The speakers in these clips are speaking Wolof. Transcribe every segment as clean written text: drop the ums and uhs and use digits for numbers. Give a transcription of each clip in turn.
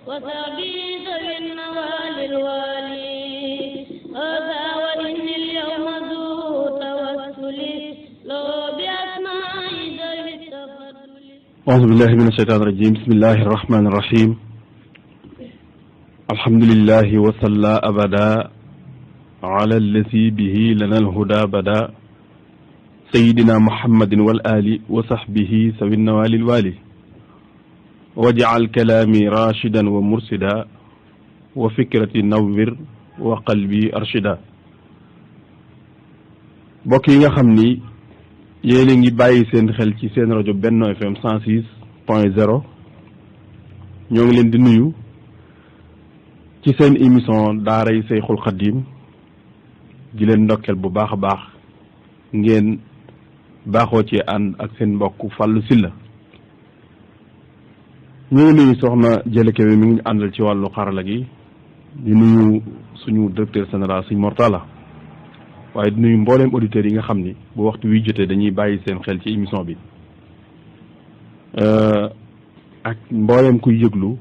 وسعدي ذوي النوال الوالي هذا وإني اليوم ذو توسل لو بأسماء ذوي التفضل. أعوذ بالله من الشيطان الرجيم. بسم الله الرحمن الرحيم. الحمد لله وصلى أبدا على الذي به لنا الهدى بدا سيدنا محمد والآل وصحبه سوي النوال الوالي وجعل كلامي راشدا ومرشدا وفكرتي نور وقلبي أرشدا. mbokk yi nga xam ni yéen a ngi bàyyi seen xel ci seen rajo Benno FM 106.0 ñoo ngi leen di nuyu ci seen émission daaray Seyxul Xadim di leen ndokkeel bu baax a baax ngeen baaxoo ci ànd ak seen mbokk Fallou Sylla. ñu ngi nuyu soxna Jële Kebe mi ngi àndal ci wàllu xarala gi di nuyu suñu directeur général Sëñ Mortala waaye di nuyu mbooleem auditeurs yi nga xam ni bu waxtu wi jotee dañuy bàyyi seen xel ci émission bi ak mbooleem kuy yëglu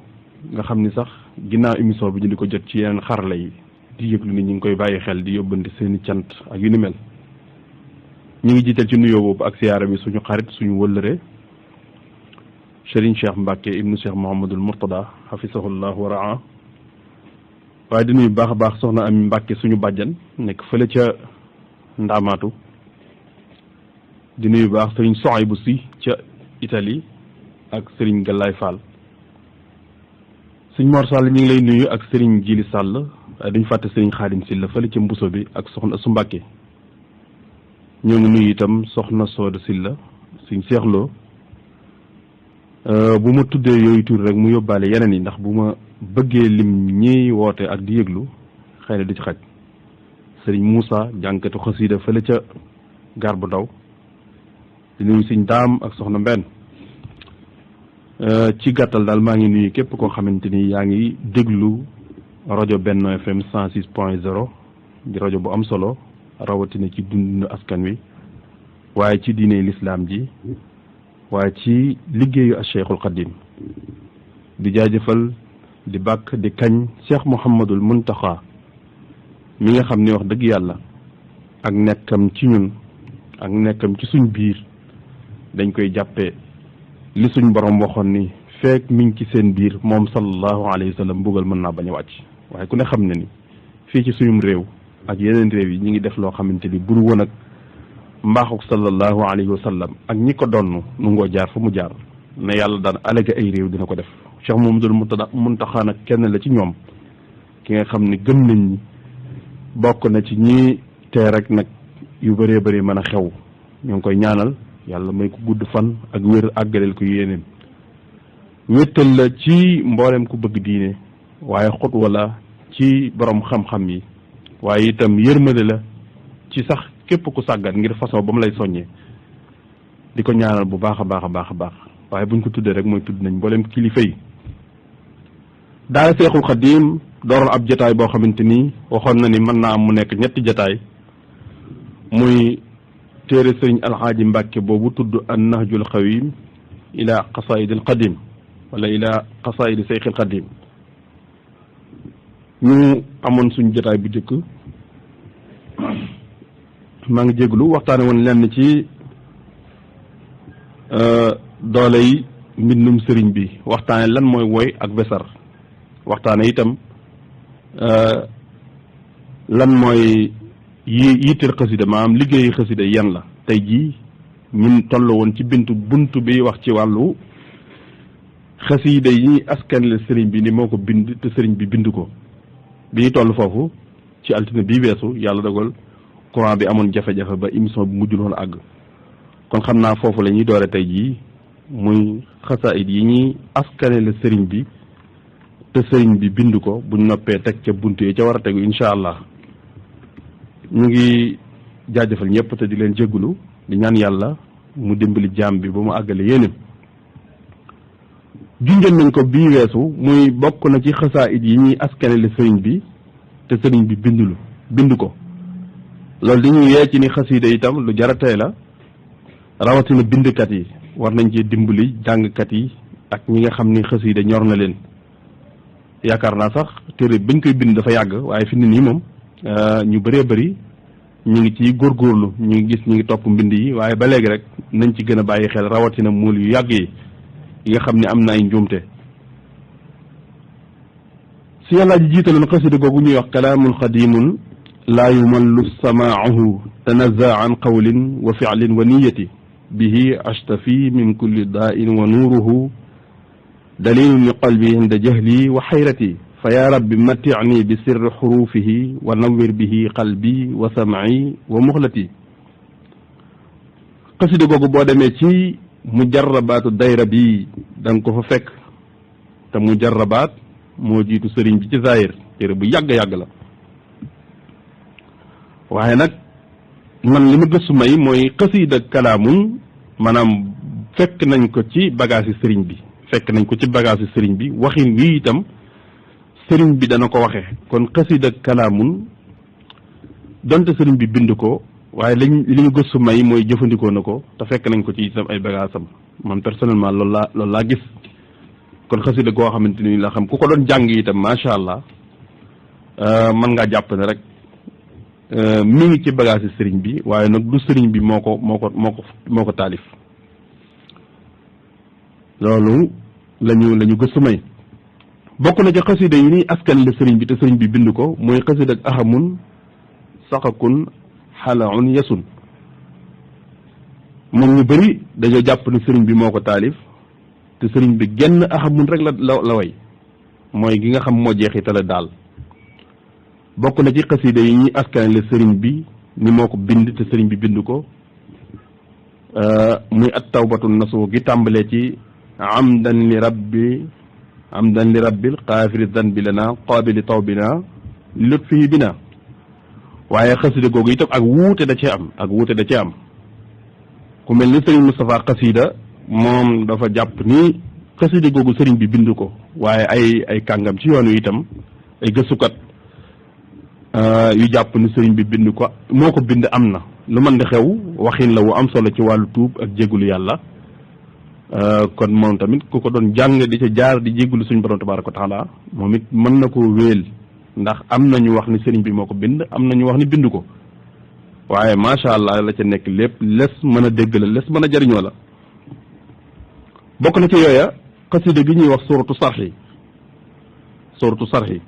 nga xam ni sax ginnaaw émission bi ñu di ko jot ci yeneen xarala yi di yëglu ni ñu ngi koy bàyyi xel di yóbbante seeni cant ak yu ni mel. ñu ngi jiital ci nuyoo boobu ak siyaara bi suñu xarit suñu wëllëre Serigne Cheikh Mbacke ibnu Cheikh Mouhamadul Mourtada hafisahullah wa raa waaye di nuyu baax a baax soxna Ami Mbacke suñu bàjjan nekk fële ca Ndaamaatu di nuyu baax Serigne Sohaybu Si ca Italie ak Serigne Galaay Fall. Serigne Mor Sall ñu ngi lay nuyu ak Serigne Jili Sall waaye duñ fàtte Serigne Xaadim Sylla fële ca Mbuso bi ak soxna Su Mbacke. ñoo ngi nuyu itam soxna Sooda Sylla suñ seexloo bu ma tuddee yooyu tur rek mu yóbbaale yeneen yi ndax bu ma bëggee lim ñiy woote ak di yëglu xëy na du ci xaj. sëriñ Moussa jànkatu xasida fële ca gar bu ndaw di nuyu suñ daam ak soxna Mbenn. ci gàttal daal maa ngi nuyu képp koo xamante ni yaa ngi déglu rajo Benno FM 106.0 di rajo bu am solo rawatina ci dundu askan wi waaye ci diine lislaam ji waaye ci liggéeyu ak Cheikhul Khadim di jaajëfal di bàkk di kañ Cheikh Mouhamadul Muntaxa mi nga xam ni wax dëgg yàlla ak nekkam ci ñun ak nekkam ci suñ biir dañ koy jàppee li suñ borom waxoon ni feek mi ngi ci seen biir moom sallallahu alayhi wa sallam mbugal mën naa bañ a wàcc waaye ku ne xam ne ni fii ci suñum réew ak yeneen réew yi ñi ngi def loo xamante ni buru woon ak mbaaxuk sallallahu alayhi wa sallam ak ñi ko donn nu ngoo jaar fa mu jaar ne yàlla daan allégué ay réew dina ko def. Cheikh Mouhamadoul Mountakha nag kenn la ci ñoom ki nga xam ni gëm nañ ni bokk na ci ñi tee rek nag yu bëree bëri mën a xew ñoo ngi koy ñaanal yàlla may ko gudd fan ak wér àggaleel ko yéeneen wéttal la ci mboolem ku bëgg diine waaye xut wala ci borom xam-xam yi waaye itam yërmande la ci sax képp ku sàggat ngir façon ba mu lay soññee di ko ñaanal bu baax a baax a baax a baax waaye buñ ko tuddee rek mooy tudd nañ mboolem kilifa yi. daara Seexul Xadim dooroon ab jataay boo xamante ni waxoon na ni mën naa am mu nekk ñetti jataay muy téere sëriñ Alxaaji Mbàkke boobu tudd an nahjul xawim ila qasaidil qadim wala ila qasaidi Seexul Xadim. ñu amoon suñ jataay bu njëkk maa ngi jéglu waxtaane woon lenn ci doole yi mbindum sëriñ bi waxtaane lan mooy woy ak wesar waxtaane itam lan mooy yitteel xasida maanaam liggéeyi xasida yan la tey jii ñun toll woon ci buntu bi wax ci wàllu xasida yi askanle sëriñ bi ni moo ko bind te sëriñ bi bind ko bi ñu toll foofu ci altine bii weesu yàlla dogal courant bi amoon jafe-jafe ba émission bi mujjul woon àgg kon xam naa foofu la ñuy doore tey jii muy xasaayid yi ñuy askanele sëriñ bi te sëriñ bi bind ko buñ noppee teg ca bunt yi ca war a tegu incha allah. ñu ngi jaajëfal ñëpp te di leen jéggulu di ñaan yàlla mu dimbali jaam bi ba mu àggale yéenem junjoon nañ ko bii weesu muy bokk na ci xasaayid yi ñuy askanele sëriñ bi te sëriñ bi bind ko loolu di ñu yee ci ni xasida itam lu jaratee la rawatina bindkat yi war nañ ci dimbali jàngkat yi ak ñi nga xam ni xasida ñor na leen yaakaar naa sax téere bañ koy bind dafa yàgg waaye fi mu ne nii moom ñu bëree bëri ñu ngi ci góorgóorlu ñu ngi gis ñu ngi topp mbind yi waaye ba léegi rek nañ ci gën a bàyyi xel rawatina muul yu yàgg yi nga xam ne am na ay njuumte. si yàlla ji jiitaloon xasida googu ñuy wax kalaamun xadimun laa yumallu samaahu tanaza an qawlin wa fi'lin wa niyati bihi ashtafi min kulli daa'in wa nuuruhu dalilun li qalbi inda jahli wa xayrati fa yaa rabbi maticni bi sirri xurufihi wa nawwir bihi qalbi wa samci wa muxlati. xasida googu boo demee ci mujarrabaatu dayra bi da nga ko fa fekk te mujarrabaat moo jiitu sëriñ bi ci zaahir téere bu yàgg-yàgg la waaye nag man li ma gëstu may mooy xasida kalaamun maanaam fekk nañ ko ci bagage yi sëriñ bi fekk nañ ko ci bagage yi sëriñ bi waxin wi itam sëriñ bi dana ko waxee kon xasida kalaamun donte sëriñ bi bind ko waaye li ñu gëstu may mooy jëfandikoo na ko te fekk nañ ko ci itam ay bagage am man personnellement loolu laa gis kon xasida goo xamante ni la xam ku ko doon jàng itam macha allah mën ngaa jàpp ne rek mi ngi ci bagage sëriñ bi waaye nag du sëriñ bi moo ko taalif loolu lañu gëstu may bokk na ci xasida yi ni askan la sëriñ bi te sëriñ bi bind ko mooy xasida ak ahamun saxakun xalaun yasun moom ñu bëri dañoo jàpp ne sëriñ bi moo ko taalif te sëriñ bi genn ahamun rek la way mooy gi nga xam moo jeexitale daal bokk na ci xasida yi ñuy askan la sëriñ bi ni moo ko bind te sëriñ bi bind ko muy at tawbatu nasu gi tàmbalee ci amdan li rabbil xaafiri danbi lana qaabili tawbina lutfihi bina waaye xasida googu itam ak wuute da cee am ku mel ni sëriñ Moustapha xasida moom dafa jàpp ni xasida googu sëriñ bi bind ko waaye ay kàngam ci yoon wi itam ay gëstukat yu jàpp ni sëriñ bi bind ko moo ko bind am na lu mën di xew waxin la wu am solo ci wàllu tuub ak jéggulu yàlla kon moom tamit ku ko doon jàng di ca jaar di jéggulu suñu borom tabaaraka wa taala moom it mën na koo wéel ndax am na ñu wax ni sëriñ bi moo ko bind am na ñu wax ni bind ko waaye macha allah la ca nekk lépp les mën a dégg la les mën a jariñoo la bokk na ci yooya xasida gi ñuy wax suratu sarxi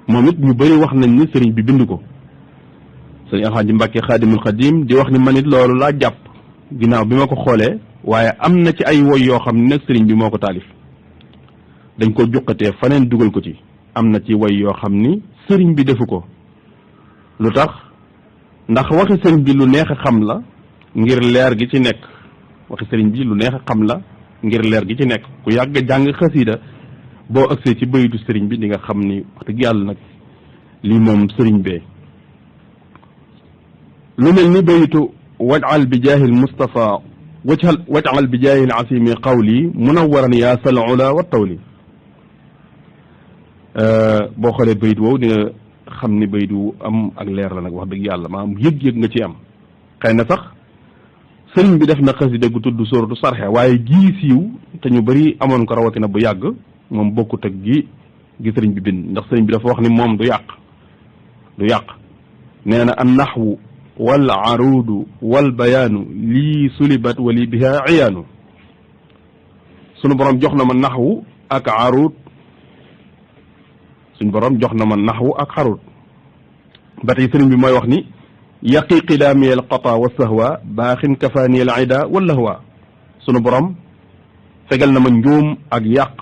moom it ñu bëri wax nañ ni sëriñ bi bind ko sëriñ Alxaaji Mbàkke xaadimul xadim di wax ni man it loolu laa jàpp ginnaaw bi ma ko xoolee waaye am na ci ay woy yoo xam ne nag sëriñ bi moo ko taalif dañ ko juqatee faneen dugal ko ci am na ci woy yoo xam ni sëriñ bi defu ko lu tax ndax waxi sëriñ bi lu neex a xam la ngir leer gi ci nekk waxi sëriñ bi lu neex a xam la ngir leer gi ci nekk ku yàgg jàng xasiida boo agsee ci bayitu sëriñ bi di nga xam ni wax dëgg yàlla nag lii moom sëriñ bee lu mel ni bayitu wajal bi jaahil Mustafa wajal bi jaahil asimi qawli munawwaran yaa sal ula wa tawli boo xoolee bayit woowu di nga xam ni bayit wu am ak leer la nag wax dëgg yàlla maanaam yëg-yëg nga ci am xëy na sax sëriñ bi def na xasida gu tudd suratu sarxe waaye gii siiw te ñu bëri amoon ko rawatina bu yàgg moom bokkut ak gi sëriñ bi bind ndax sëriñ bi dafa wax ni moom du yàq nee na an naxwu wal aruudu wal bayaanu lii sulibat wali biha iyaanu sunu borom jox na ma naxwu ak aruud suñu borom jox na ma naxwu ak xaruut ba tey sëriñ bi mooy wax ni yaqi qidaami al qata wa sahwa baaxin kafaani al ida wallahwa sunu borom fegal na ma njuum ak yàq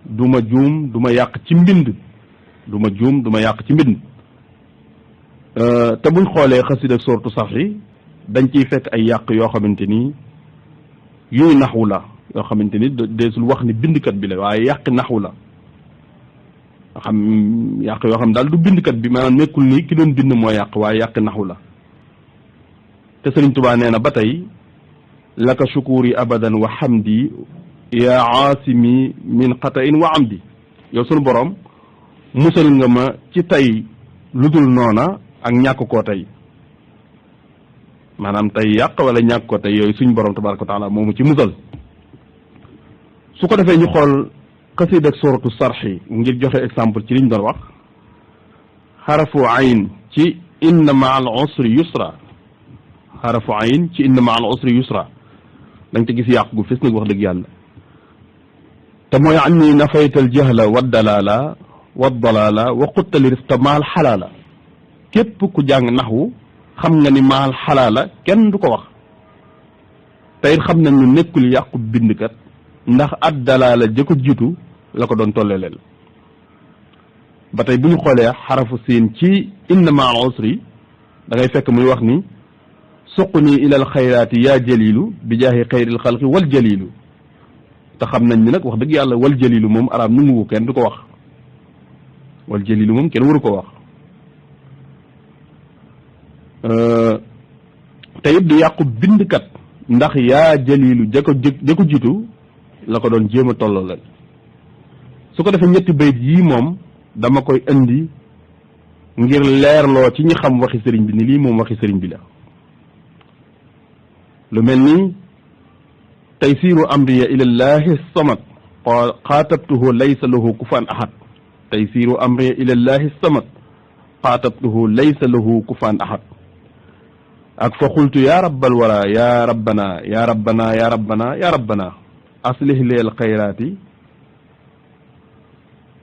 du ma juum du ma yàq ci mbind te buñ xoolee xasida sortu sax yi dañ ciy fekk ay yàq yoo xamante ni yooyu naxwu la yoo xamante ni deesul wax ni bindkat bi la waaye yàq naxwu la yàq yoo xam daal du bindkat bi maanaam nekkul ni ki doon bind moo yàq waaye yàq naxwu la te Sëriñ Tuubaa nee na ba tey laka shukuri abadan wa hamdi yaa aasimi min xatain wa amdi yow sunu borom musal nga ma ci tey lu dul noona ak ñàkk koo tey maanaam tey yàq wala ñàkk ko tey yooyu suñ borom tabaraka wa taala moomu ci musal su ko defee ñu xool xasida ak suratu sarxi ngir joxe exemple ci liñ doon wax xarafu ayn ci inna ma al usri yusra xarafu ayn ci inna ma al usri yusra da nga ci gis yàqu gu fis nag wax dëgg yàlla te mooy an ni nafayta al jahla wa dalala wa dalala wa xuttali rifta maal xalaala képp ku jàng naxwu xam nga ni maal xalaala kenn du ko wax tey xam nañ ñu nekkul yàqu bindkat ndax ad dalaala ja ko jiitu la ko doon tolleleel ba tey bu ñu xoolee xarafu siin ci inna ma al usri da ngay fekk muy wax ni suqni ila al xayraati yaa jalilu bi jaahi xayril xalqi wal jalilu te xam nañ ni nag wax dëgg yàlla wal jalilu moom arab nu mu kenn du ko wax wal jalilu moom kenn waru ko wax te it du yàqu bindkat ndax yaa jalilu ja ko jiitu la ko doon jéem a tolloo la su ko defee ñetti bayit yii moom dama koy indi ngir leerloo ci ñi xam waxi sëriñ bi ni lii moom waxi sëriñ bi la lu mel ni taysiru amriya ilallahi samad xaatabtuhu laysa lahu kufan ahad taysiru amriya ilallahi samad xaatabtuhu laysa lahu kufan ahad ak fa xultu ya rabbal wara ya rabbana ya rabbana ya rabbana ya rabbana aslih leel xayraati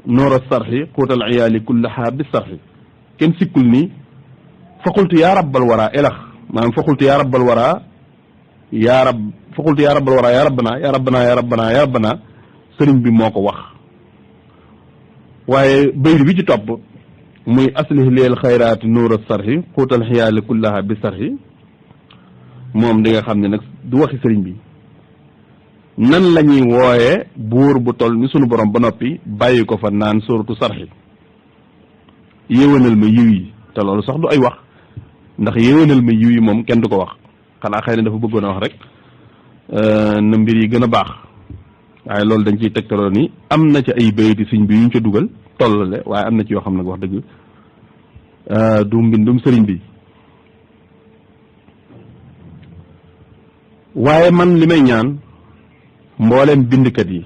noor a sarxi xuutal iyaali kullaha bi sarxi kenn sikkul ni fa xultu ya rabbal wara elax maanaam fa xultu ya rabbal wara ya rab fa xultu ya rabbal wara ya rabbana ya rabbana ya rabbana ya rabbana sëriñ bi moo ko wax waaye bayri bi ci topp muy aslih leel xayraati nuur a sarxi xuutal xiyaali kullaha bi sarxi moom di nga xam ne nag du waxi sëriñ bi nan la ñuy wooyee buur bu toll ni sunu borom ba noppi bàyyi ko fa naan suratu sarxi yéwénal ma yiw yi te loolu sax du ay wax ndax yéwénal ma yiw yi moom kenn du ko wax xanaa xëy na dafa bëggoon a wax rek na mbir yi gën a baax waaye loolu dañ ciy tegtaloo ni am na ci ay bayiti sëriñ bi yu ñu ca dugal tollale waaye am na ci yoo xam nag wax dëgg du mbindum sëriñ bi waaye man li may ñaan mbooleem bindkat yi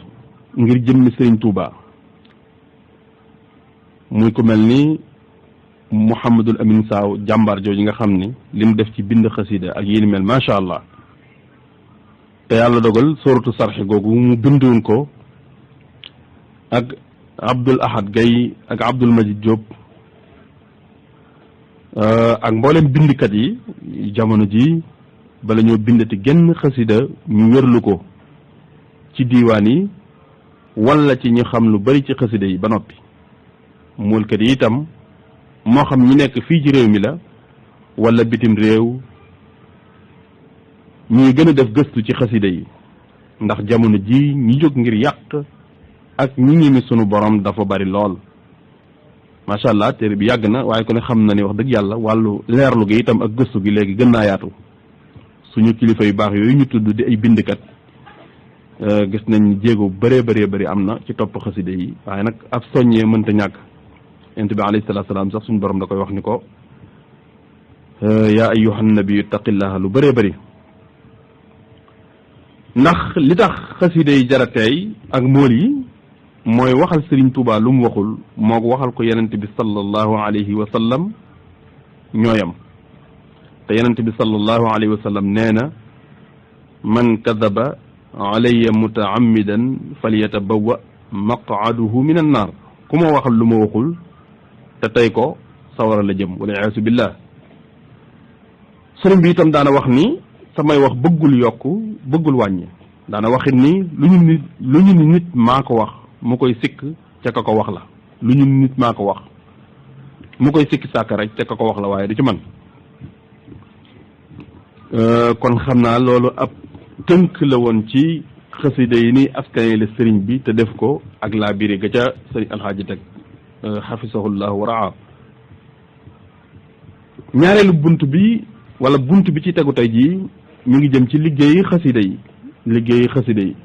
ngir jëmmi sëriñ Touba muy ku mel ni Mouhamadul Amin Saaw jàmbaar jooju nga xam ni li mu def ci bind xasida ak yéen mel macha allah te yàlla dogal suratu sarxi googu mu bindoon ko ak Abdul Ahad Gaye ak Abdul Majid Diop ak mboolem bindkat yi jamono ji bala ñoo bindati genn xasida ñu wérlu ko ci diiwaan yi wala ci ñu xam lu bari ci xasida yi ba noppi moolkat yi itam moo xam ñi nekk fii ci réew mi la wala bitim réew ñuy gën a def gëstu ci xasida yi ndax jamono ji ñi jóg ngir yàq ak ñi ngi mi sunu borom dafa bari lool macha allah téere bi yàgg na waaye ko ne xam na ni wax dëgg yàlla wàllu leerlu gi itam ak gëstu gi léegi gën naa yaatu suñu kilifa yu baax yooyu ñu tudd di ay bindkat gis nañ jéego bëree bëri am na ci topp xasida yi waaye nag ab soññee mënta ñàkk yonent bi alayhi salaatu salaam sax suñu borom da koy wax ni ko yaa ayyuhan nabiyyu ittaqillaha lu bëree bëri ndax li tax xasida yi jara teey ak mool yi mooy waxal Sëriñ Tuubaa lu mu waxul moo ko waxal ko yonent bi sallallahu alayhi wa sallam ñooyam te yonent bi sallallahu alayhi wa sallam nee na man kadaba alayya mutaammidan falyatabawwa maqaduhu min an naar ku ma waxal lu ma waxul te tey ko sawara la jëm wala iyaasu billah sëriñ bi itam daana wax ni samay wax bëggul yokk bëggul wàññi daana waxit ni lu ñu ni nit maa ko wax mu koy sikk ca ka ko wax la lu ñu ni nit maa ko wax mu koy sikki sàkk rek ca ka ko wax la waaye du ci man kon xam naa loolu ab tënk la woon ci xasida yi ni askan la sëriñ bi te def ko ak laa biri ga ca sëriñ alxaaji teg xafisahullahu wa raa ñaareelu bunt bi wala bunt bi ci tegu tey jii ñu ngi jëm ci liggéeyi xasida yi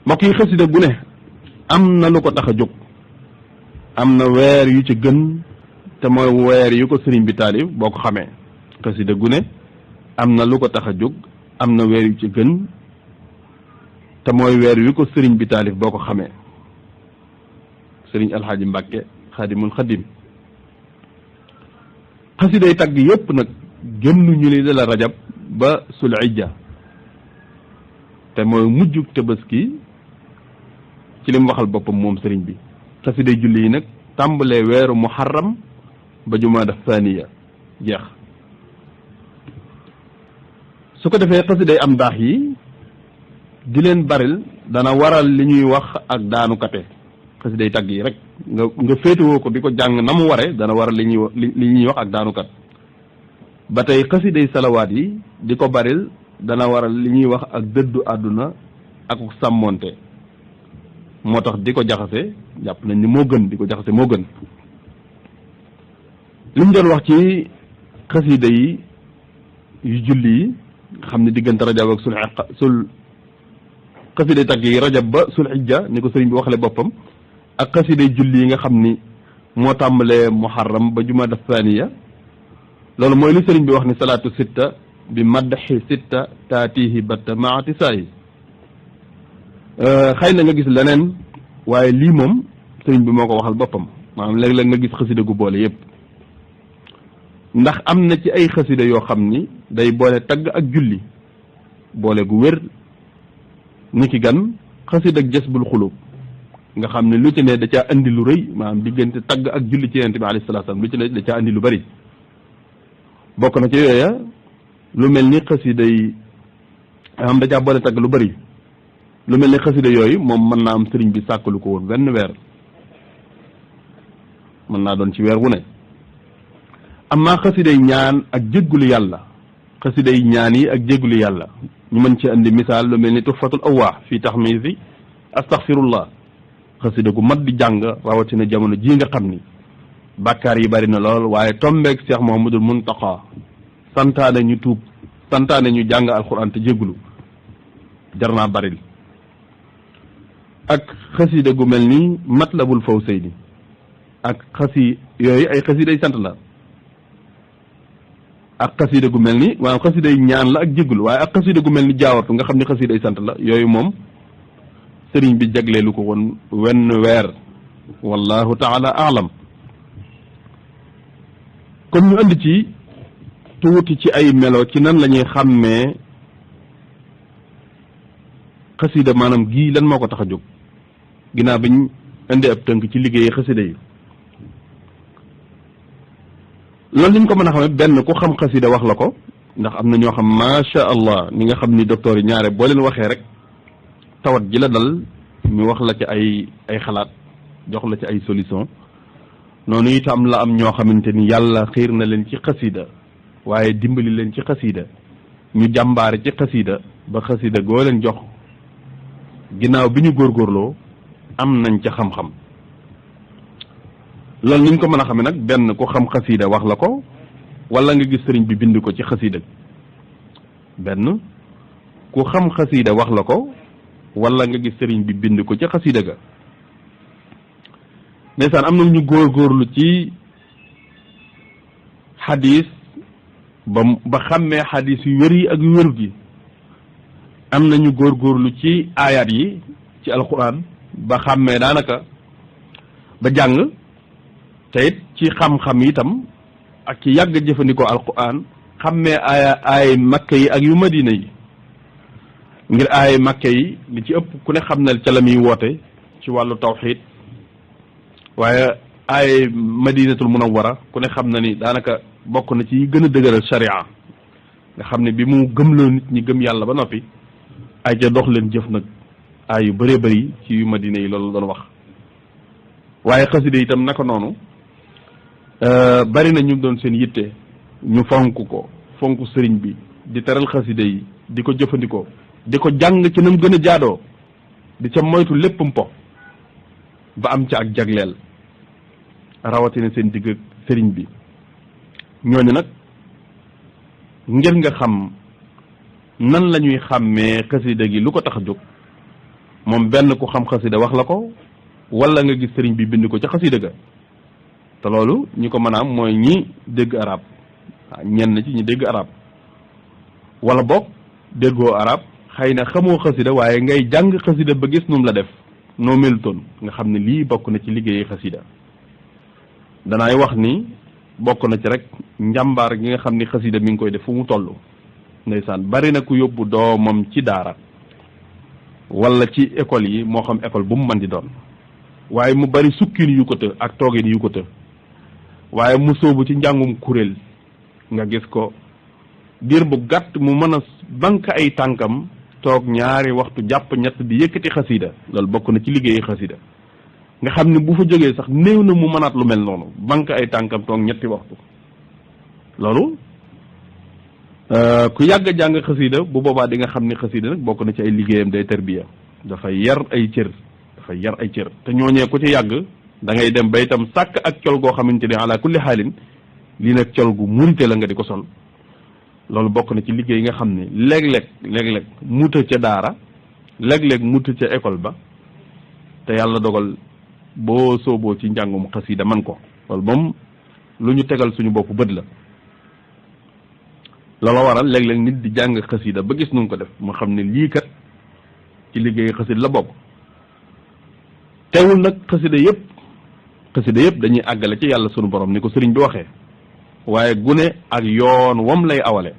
mbokk yi xasida gu ne am na lu ko tax a jóg am na weer yu ci gën te mooy weer yu ko sëriñ bi taalif boo ko xamee xasida gu ne am na lu ko tax a jóg am na weer yu ci gën te mooy weer wi ko sëriñ bi taalif boo ko xamee sëriñ alxaaji Mbàkke xaadimul xadim xasiday tagg yépp nag génnuñu li dala rajab ba sulhijja te mooy mujjug tabaski ci li mu waxal boppam moom sëriñ bi xasiday julli yi nag tàmbalee weeru muharram ba jumaada thaniya jeex su ko defee xasiday am daax yi di leen baril dana waral li ñuy wax ak daanu kate xasiday tagg yi rek nga féetewoo ko di ko jàng na mu ware dana waral li ñuy wax ak daanu kat ba tey xasiday salawaat yi di ko baril dana waral li ñuy wax ak dëddu àdduna ak sàmmonte moo tax di ko jaxase jàpp nañ ni moo gën di ko jaxase moo gën li ñu doon wax ci xasida yi yu julli yi xam ne diggante rajab ak sul xasiday tagg yi rajab ba sul hijja ni ko sëriñ bi waxale boppam ak xasiday julli yi nga xam ni moo tàmbalee muharram ba jumaada thaniya loolu mooy li sëriñ bi wax ni salaatu sitta bi maddaxi sitta taatihi batta maati saayi xëy na nga gis leneen waaye lii moom sëriñ bi moo ko waxal boppam maanaam léeg-léeg nga gis xasida gu boole yépp ndax am na ci ay xasida yoo xam ni day boole tagg ak julli boole gu wér ni ki gan xasida ak jasbul xulub nga xam ne lu ci ne da caa andi lu rëy maanaam diggante tagg ak julli ci yonent bi alayhi salaatu salaam lu ci ne da caa andi lu bari bokk na ci yooya lu mel ni xasida yi am da caa boole tagg lu bari lu mel ni xasida yooyu moom mën naa am sëriñ bi sàkkalu ko woon benn weer mën naa doon ci weer wu ne amaa xasida yi ñaan ak jéggulu yàlla xasida yi ñaan yi ak jéggulu yàlla ñu mën ci andi misaal lu mel ni tuhfatul awwaa fii taxmiisi astaxfirullah xasida gu mat di jàng rawatina jamono jii nga xam ni bàkkaar yi bari na lool waaye tombeeg Cheikh Mouhamadul Muntaqa santaane ñu tuub santaane ñu jàng alquran te jéggulu jar naa baril ak xasida gu mel ni matlabul fawsayni ak yooyu ay xasida yi sant la ak xasida gu mel ni maanaam xasida yi ñaan la ak jéggulu waaye ak xasida gu mel ni jaawartu nga xam ni xasida yi sant la yooyu moom sëriñ bi jagleelu ko woon wenn weer wallahu taala alam kon ñu andi ci tuuti ci ay melo ci nan la ñuy xàmmee xasida maanaam gii lan moo ko tax a jóg ginnaaw biñ indi ab tënk ci liggéeyi xasida yi loolu liñ ko mën a xamee benn ku xam xasida wax la ko ndax am na ñoo xam macha allah ni nga xam ni docteur yi ñaare boo leen waxee rek tawat ji la dal ñu wax la ci ay xalaat jox la ci ay solution noonu itam la am ñoo xamante ni yàlla xiir na leen ci xasida waaye dimbali leen ci xasida ñu jàmbaare ci xasida ba xasida goo leen jox ginnaaw bi ñu góorgóorloo am nañ ca xam-xam loolu niñ ko mën a xamee nag benn ku xam xasida wax la ko wala nga gis sëriñ bi bind ko ci xasida benn ku xam xasida wax la ko wala nga gis sëriñ bi bind ko ci xasida ga ndeysaan am na ñu góorgóorlu ci xadis ba xàmmee xadis yu wér yi ak yu wérut yi am na ñu góorgóorlu ci aayaat yi ci alquran ba xàmmee daanaka ba jàng te it ci xam-xam itam ak ci yàgg jëfandikoo alquran xàmmee aay makka yi ak yu madina yi ngir aay makka yi li ci ëpp ku ne xam na ca la muy woote ci wàllu tawxiid waaye aay madinatul munawwara ku ne xam na ni daanaka bokk na ci gën a dëgëral sharia nga xam ne bi mu gëmloo nit ñi gëm yàlla ba noppi ay ca dox leen jëf nag aay yu bëree bëri ci yu madina yi loolu doon wax waaye xasida itam naka noonu bari na ñu doon seen yitte ñu fonk ko fonk sëriñ bi di teral xasida yi di ko jëfandikoo di ko jàng ci nam gën a jaadoo di ca moytu lépp mpo ba am ca ak jagleel rawatina seen digg ak sëriñ bi ñooñu nag ngir nga xam nan la ñuy xàmmee xasida gi lu ko tax a jóg moom benn ku xam xasida wax la ko wala nga gis sëriñ bi bind ko ca xasida ga te loolu ñi ko mën a am mooy ñi dégg arab ñenn ci ñi dégg arab wala boog déggoo arab xëy na xamoo xasida waaye ngay jàng xasida ba gis num la def noo melutoon nga xam ne lii bokk na ci liggéeyi xasida danaay wax ni bokk na ci rek njàmbaar gi nga xam ni xasida mi ngi koy def fu mu toll ndeysaan bari na ku yóbbu doomam ci daara wala ci école yi moo xam école bu mu mën di doon waaye mu bari sukkin yu ko të ak toogin yu ko të waaye mu sóobu ci njàngum kuréel nga gis ko diir bu gàtt mu mën a bank ay tànkam toog ñaari waxtu jàpp ñett di yëkkati xasida loolu bokk na ci liggéeyi xasida nga xam ne bu fa jógee sax néew na mu mënaat lu mel noonu bank ay tànkam toog ñetti waxtu loolu ku yàgg a jàng xasida bu boobaa di nga xam ni xasida nag bokk na ci ay liggéeyam day tarbiya dafay yar ay cër dafay yar ay cër te ñooñee ku ci yàgg da ngay dem ba itam sàkk ak col goo xamante ne ala kulli xaalin lii nag col gu murite la nga di ko sol loolu bokk na ci liggéey yi nga xam ne léeg-léeg muta ca daara léeg-léeg muta ca école ba te yàlla dogal boo sooboo ci njàngum xasida man ko loolu moom lu ñu tegal suñu bopp bët la loola waral léeg-léeg nit di jàng xasida ba gis nu ko def mu xam ne lii kat ci liggéey xasida la bokk teewul nag xasida yëpp dañuy àggale ci yàlla sunu borom ni ko sëriñ bi waxee waaye gune ak yoon wam lay awale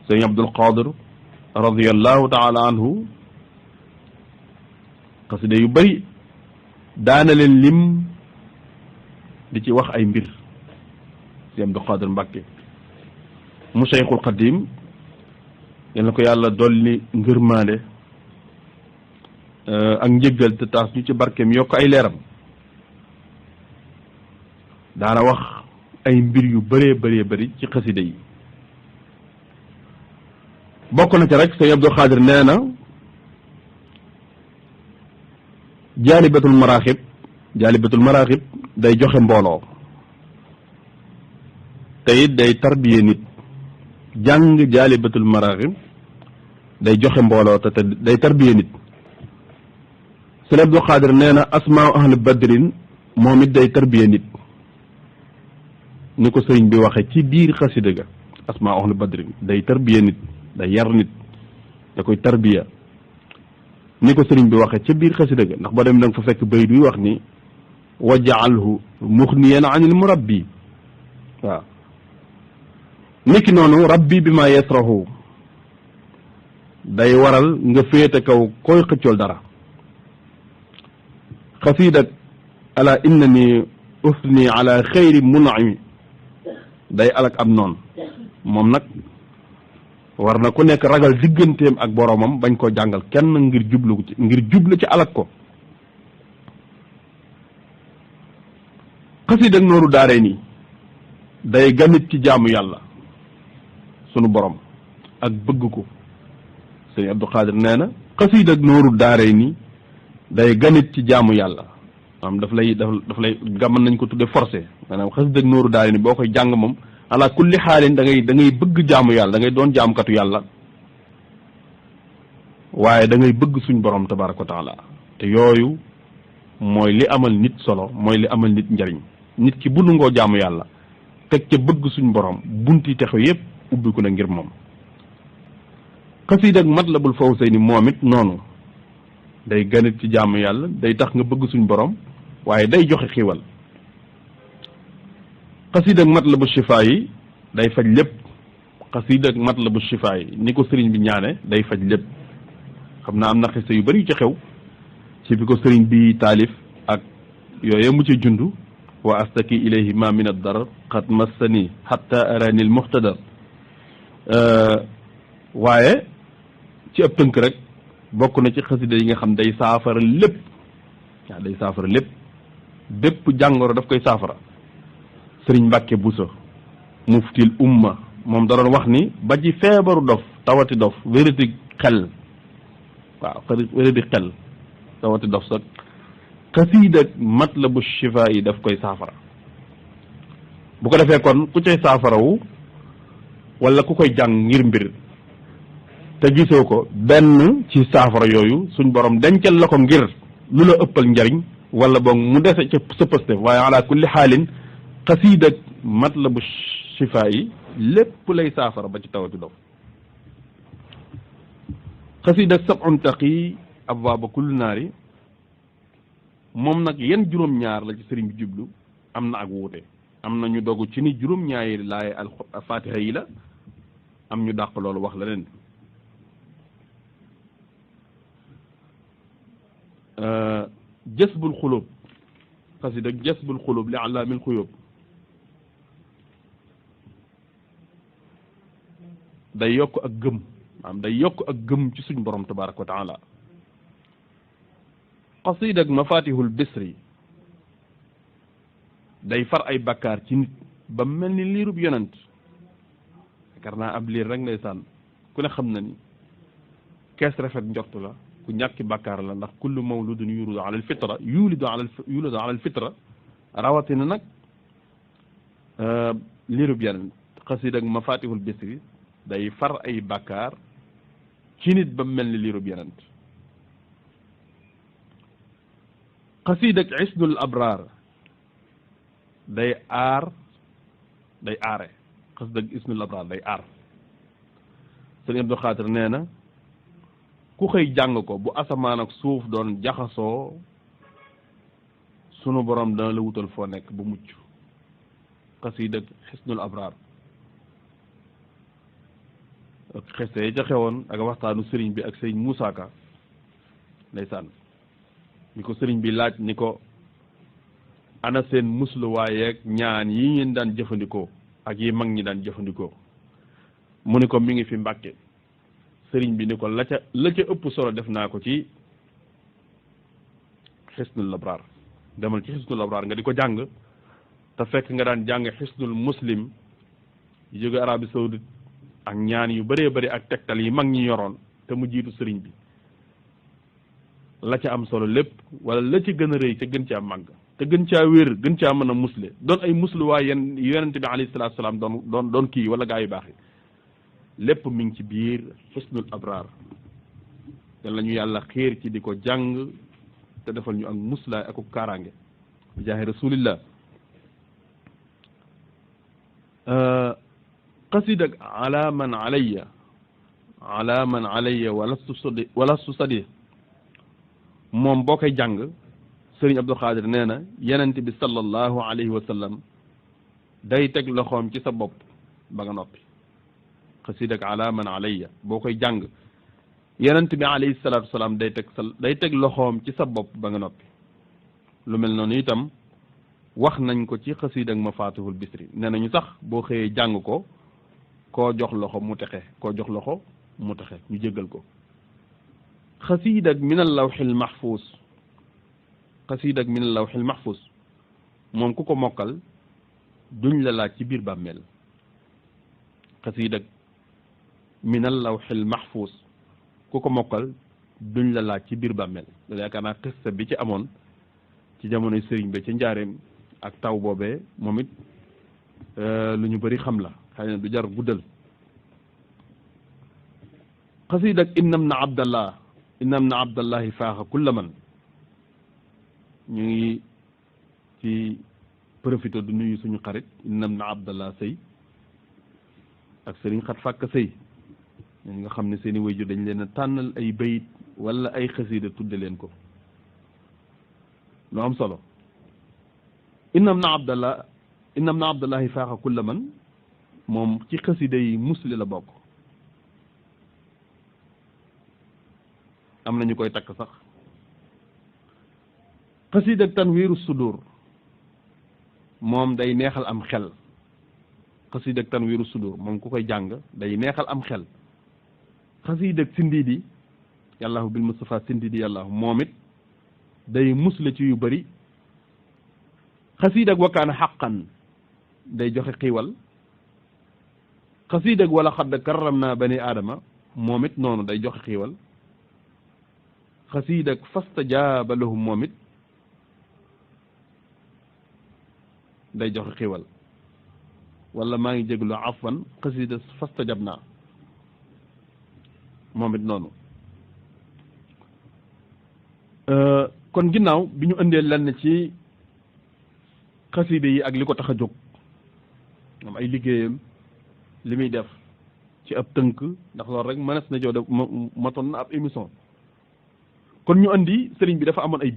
sëriñ Abdul Qadir radiyallahu taala anhu xasida yu bari daana leen lim di ci wax ay mbir sëriñ Abdul Qadir Mbàkke mu Cheikhul Xadim yal na ko yàlla dolli ngërmaande ak njëggal te taas ñu ci barkeem yokk ay leeram daana wax ay mbir yu bëree bëri ci xasida yi bokk na ci rek sëñ Abdul Xaadir nee na jaalibatul maraaxib day joxe mbooloo te it day tarbiye nit jàng jaalibatul maraaxib day joxe mbooloo te day tarbiye nit sëñ Abdul Xaadir nee na asmaa ahlu badrin moom it day tarbiye nit ni ko sëriñ bi waxe ci biir xasida ga asmaa ahlu badrin day tarbiya nit day yar nit da koy tarbiya ni ko sëriñ bi waxe ci biir xasida ga ndax boo dem da nga fa fekk bayit wi wax ni wajaalhu muxniyan anil murabbi waaw niki noonu rabbi bi ma yasrahu day waral nga féete kaw koy xëccool dara xasida ala innani usni ala xayri munami day alak am noonu moom nag war na ku nekk ragal digganteem ak boroomam bañ koo jàngal kenn ngir jublu ci alak ko xasida ak nooru daaree nii day ganit ci jaamu yàlla sunu borom ak bëgg ko sëñ Abdou Khadir nee na xasida ak nooru daaree nii day ganit ci jaamu yàlla am daf lay gàmman nañ ko tudde forcé maanaam xasida ak nooru daal ni boo koy jàng moom ala kulli xaalin da ngay bëgg jaamu yàlla da ngay doon jaamkatu yàlla waaye da ngay bëgg suñ borom tabaraka wa taala te yooyu mooy li amal nit solo mooy li amal nit njariñ nit ki bu nangoo jaamu yàlla teg ca bëgg suñ borom bunti texu yépp ubbiku na ngir moom xasida ak Matlabul Fawzayni moom it noonu day ganit ci jaamu yàlla day tax nga bëgg suñ borom waaye day joxe xiiwal xasida ak Matlabu Shifaa yi day faj lépp xasida ak Matlabu Shifaa yi ni ko sëriñ bi ñaane day faj lépp xam naa am na xista yu bari yu ci xew ci bi ko sëriñ bi taalif ak yooye mu ci jundu wa astaki ilayhi ma min ad-darar qad massani hatta arani al-muhtadar waaye ci ëpp tënk rek bokk na ci xasida yi nga xam day saafara lépp waaw day saafara lépp bépp jàngoro daf koy saafara sëriñ Mbàkke Buso muftil umma moom da doon wax ni ba ci feebaru dof tawati dof wéradi xel waaw wéradi xel tawati dof sax xasiida Matlabu Shifaa yi daf koy saafara bu ko defee kon ku cay saafarawu wala ku koy jàng ngir mbir te gisoo ko benn ci saafara yooyu suñ borom dencal la ko ngir lu la ëppal njariñ wala boog mu dese ca sa pëstef waaye ala kulli xaalin xasiida Matlabu Shifaa yi lépp lay saafara ba ci tawati dof xasida sab'un taqi abwaaba kulli naari moom nag yan juróom-ñaar la ci sëriñ bi jublu am na ak wuute am na ñu dogu ci ni juróom-ñaari laay al fatiha yi la am ñu dàq loolu wax la leen jasbul xulub xasida jasbul xulub li alaamil xuyub day yokk ak gëm am day yokk ak gëm ci suñ borom tabaraka wa taala xasida ak mafatihul bisri day far ay bakkaar ci nit ba mel ni liirub yonent yaakaar naa ab liir rek ndeysaan ku ne xam na ni kees rafet njort la ku ñàkki bakkaar la ndax kullu mawludun yulidu ala alfitra yulidu ala alfitra rawatina nag liirub yonent xasida ak mafatihul bisri day far ay bakkaar ci nit ba mel ni liirub yonent xasida ak isnul abraar day aar day aare xasida ak isnul abraar day aar sëñ Abdou Xaadir nee na ku xëy jàng ko bu asamaan ak suuf doon jaxasoo sunu borom dana la wutal foo nekk bu mucc xasida ak isnul abraar ak xeste yi ca xewoon ak waxtaanu sëriñ bi ak sëriñ Moussa Ka ndeysaan ni ko sëriñ bi laaj ni ko ana seen musluwaayeeg ñaan yi ngeen daan jëfandikoo ak yi mag ñi daan jëfandikoo mu ni ko mi ngi fi Mbàkke sëriñ bi ni ko la ca ëpp solo def naa ko ci xisnul abraar demal ci xisnul abraar nga di ko jàng te fekk nga daan jàng xisnul muslim yi jóge Arabie Saoudite ak ñaan yu bëree bëri ak tegtal yi mag ñi yoroon te mu jiitu sëriñ bi la ca am solo lépp wala la ci gën a rëy te gën caa màgg te gën caa wér gën caa mën a musle doon ay musluwaay yenn yonente bi alayhi salaatu salaam doon kii wala gaa yu baax yi lépp mi ngi ci biir xisnul abraar yal na ñu yàlla xiir ci di ko jàng te defal ñu ak muslaay ak kaaraange bi jaahi rasulillah xasida ak ala man alayya walastu sadi moom boo koy jàng sëriñ Abdou Xaadir nee na yenente bi sallallahu alayhi wa sallam day teg loxoom ci sa bopp ba nga noppi xasida ak ala man alayya boo koy jàng yenente bi alayhi salaatu wasalaam day teg loxoom ci sa bopp ba nga noppi lu mel noonu itam wax nañ ko ci xasida ak mafatihul bisri nee nañu sax boo xëyee jàng ko koo jox loxo mu texe koo jox loxo mu texe ñu jéggal ko xasida ak min allawxil mahfuus xasida ak min allawxil mahfuus moom ku ko mokkal duñ la laaj ci biir bàmmeel xasida ak min allawxil mahfuus ku ko mokkal duñ la laaj ci biir bàmmeel loolu yaakaar naa xista bi ci amoon ci jamonoy sëriñ bi ci njaareem ak taw boobee moom it lu ñu bëri xam la xëy na du jar guddal xasida ak innam na abdallahi faaxa kulla man ñu ngi ci profité du nuyu suñu xarit innam na abdallah sëy ak sëriñ xat fàkk sëy ñi nga xam ne seeni waajur dañ leen a tànnal ay bayit wala ay xasida tudde leen ko lu am solo innam na abdallahi faaxa kulla man moom ci xasida yi musli la bokk am na ñu koy takk sax xasida ak tanwiiru sudur moom day neexal am xel xasida ak tanwiiru sudur moom ku koy jàng day neexal am xel xasida ak sindiidi yàllaahu bil mustafa sindiidi yàllaahu moom it day musle ci yu bëri xasida ak wakkaana xaqan day joxe xiiwal xasida ak wala xadd karram naa bani aadama moom it noonu day joxe xiiwal xasida ak fastajaaba lahum moom it day joxe xiiwal wala maa ngi jéglu afwan xasida fastajab naa moom it noonu kon ginnaaw bi ñu indee lenn ci xasida yi ak li ko tax a jóg moom ay liggéeyam li muy def ci ab tënk ndax loolu rek mënees na joo def matoon na ab émission kon ñu andi sëriñ bi dafa amoon ay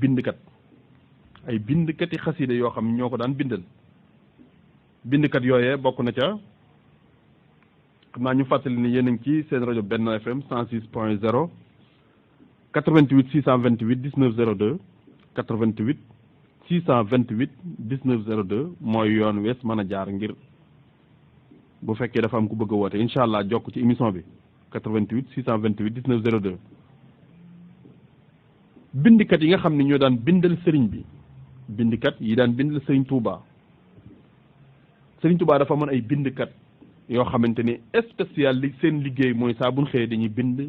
bindkati xasida yoo xam ñoo ko daan bindal bindkat yooyee bokk na ca xam naa ñu fàttali ni yéen a ngi ci seen rajo Benno FM 106.0 88 628 19 02 88 628 19 02 mooy yoon wees mën a jaar ngir bu fekkee dafa am ku bëgg a woote incha allah jokk ci émission bi 88 628 19 02 bindkat yi nga xam ne ñoo daan bindal sëriñ bi bindkat yi daan bindal sëriñ Touba sëriñ Touba dafa mën ay bindkat yoo xamante ni spécial li seen liggéey mooy saa buñ xëyee dañuy bind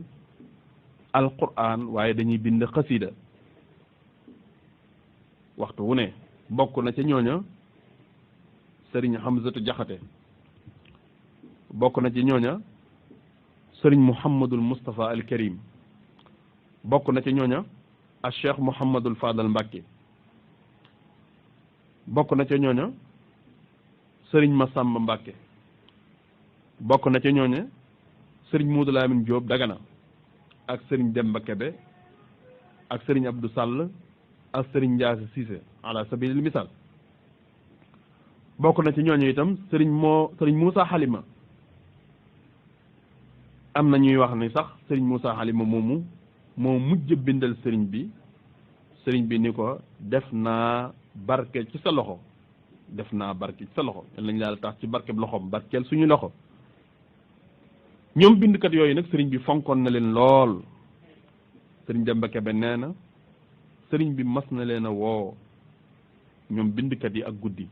alquran waaye dañuy bind xasida waxtu wu ne bokk na ca ñooña sëriñ Hamzatu Jaxate bokk na ci ñooña sëriñ Mouhamadul Moustapha al Karim bokk na ci ñooña a Cheikh Mouhamadul Fadal Mbacke bokk na ca ñooña sëriñ Massamba Mbacke bokk na ca ñooña sëriñ Modou Lamine Diop Dagana ak sëriñ Demba Kebe ak sëriñ Abdou Sall ak sëriñ Ndiasse Cissé ala sabilil misal bokk na ci ñooñu itam sëriñ Moussa Halima am na ñuy wax ni sax sëriñ Moussa Halima moomu moo mujj bindal sëriñ bi ni ko def naa barke ci sa loxo def naa barke ci sa loxo yal nañu daal tax ci barkeb loxoom barkeel suñu loxo ñoom bindkat yooyu nag sëriñ bi fonkoon na leen lool sëriñ Demba Kebe nee na sëriñ bi mas na leen a woo ñoom bindkat yi ak guddi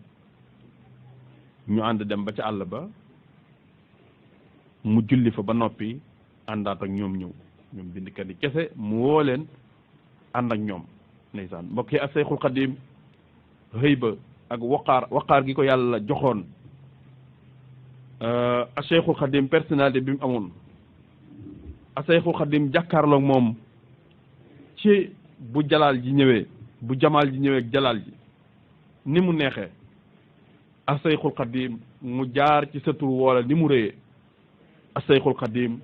ñu ànd dem ba ca àll ba mu julli fa ba noppi àndaat ak ñoom ñëw ñoom bindkat yi kese mu woo leen ànd ak ñoom ndeysaan mbokk yi ak Seyxul Xadim xëy ba ak waqaar gi ko yàlla joxoon ak Seyxul Xadim personnalité bi mu amoon ak Seyxul Xadim jàkkaarloog moom ci bu jalaal ji ñëwee bu jamaal ji ñëwee ak jalaal ji ni mu neexee ak Seyxul Xadim mu jaar ci sa tur woola ni mu rëyee ak Seyxul Xadim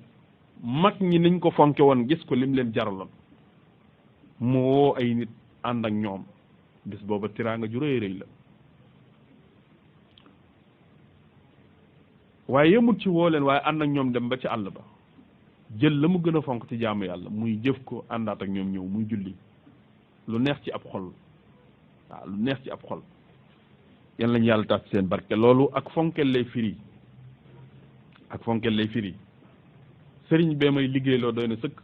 mag ñi niñ ko fonke woon gis ko lim leen jaraloon mu woo ay nit ànd ak ñoom bis booba tiraanga ju rëy rëy la waaye yëmut ci woo leen waaye ànd ak ñoom dem ba ci àll ba jël la mu gën a fonk ci jaamu yàlla muy jëf ko àndaat ak ñoom ñëw muy julli lu neex ci ab xol waaw lu neex ci ab xol yan lañu yàlla tax seen barke loolu ak fonkel lay firi sëriñ bee may liggéeyloo doy na sëkk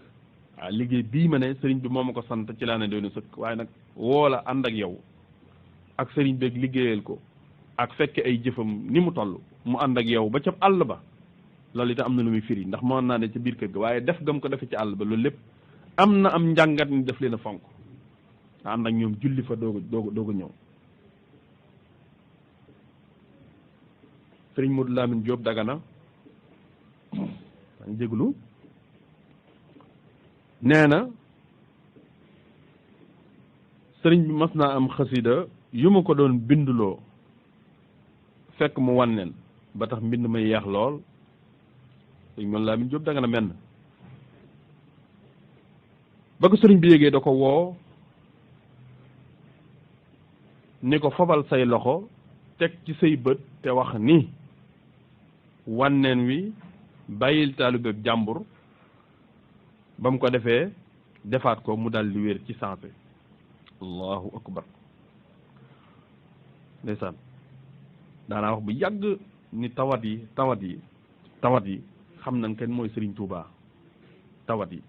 waaw liggéey bii ma ne sëriñ bi moo ma ko sant ci laa ne doy na sëkk waaye nag woo la ànd ak yow ak sëriñ beeg liggéeyal ko ak fekke ay jëfam ni mu toll mu ànd ak yow ba ca àll ba loolu itam am na lu muy firi ndax mën naa ne ca biir kër ga waaye def gam ko defe ci àll ba loolu lépp am na am njàngat ni def leen a fonk ànd ak ñoom julli fa doog a ñëw sëriñ Modou Lamine Diop Dagana dañ jéglu nee na sëriñ bi mas naa am xasida yu ma ko doon binduloo fekk mu wanneen ba tax mbind may yeex lool sëriñ Modou Lamine Diop Dagana menn ba ko sëriñ bi yégee da ko woo ni ko fabal say loxo teg ci say bët te wax ni wanneen wi bàyyil taalibeb jàmbur ba mu ko defee defaat ko mu dal di wér ci santé allahu akbar ndeysaan daanaa wax bu yàgg ni tawat yi xam nañ kenn mooy Serigne Touba tawat yi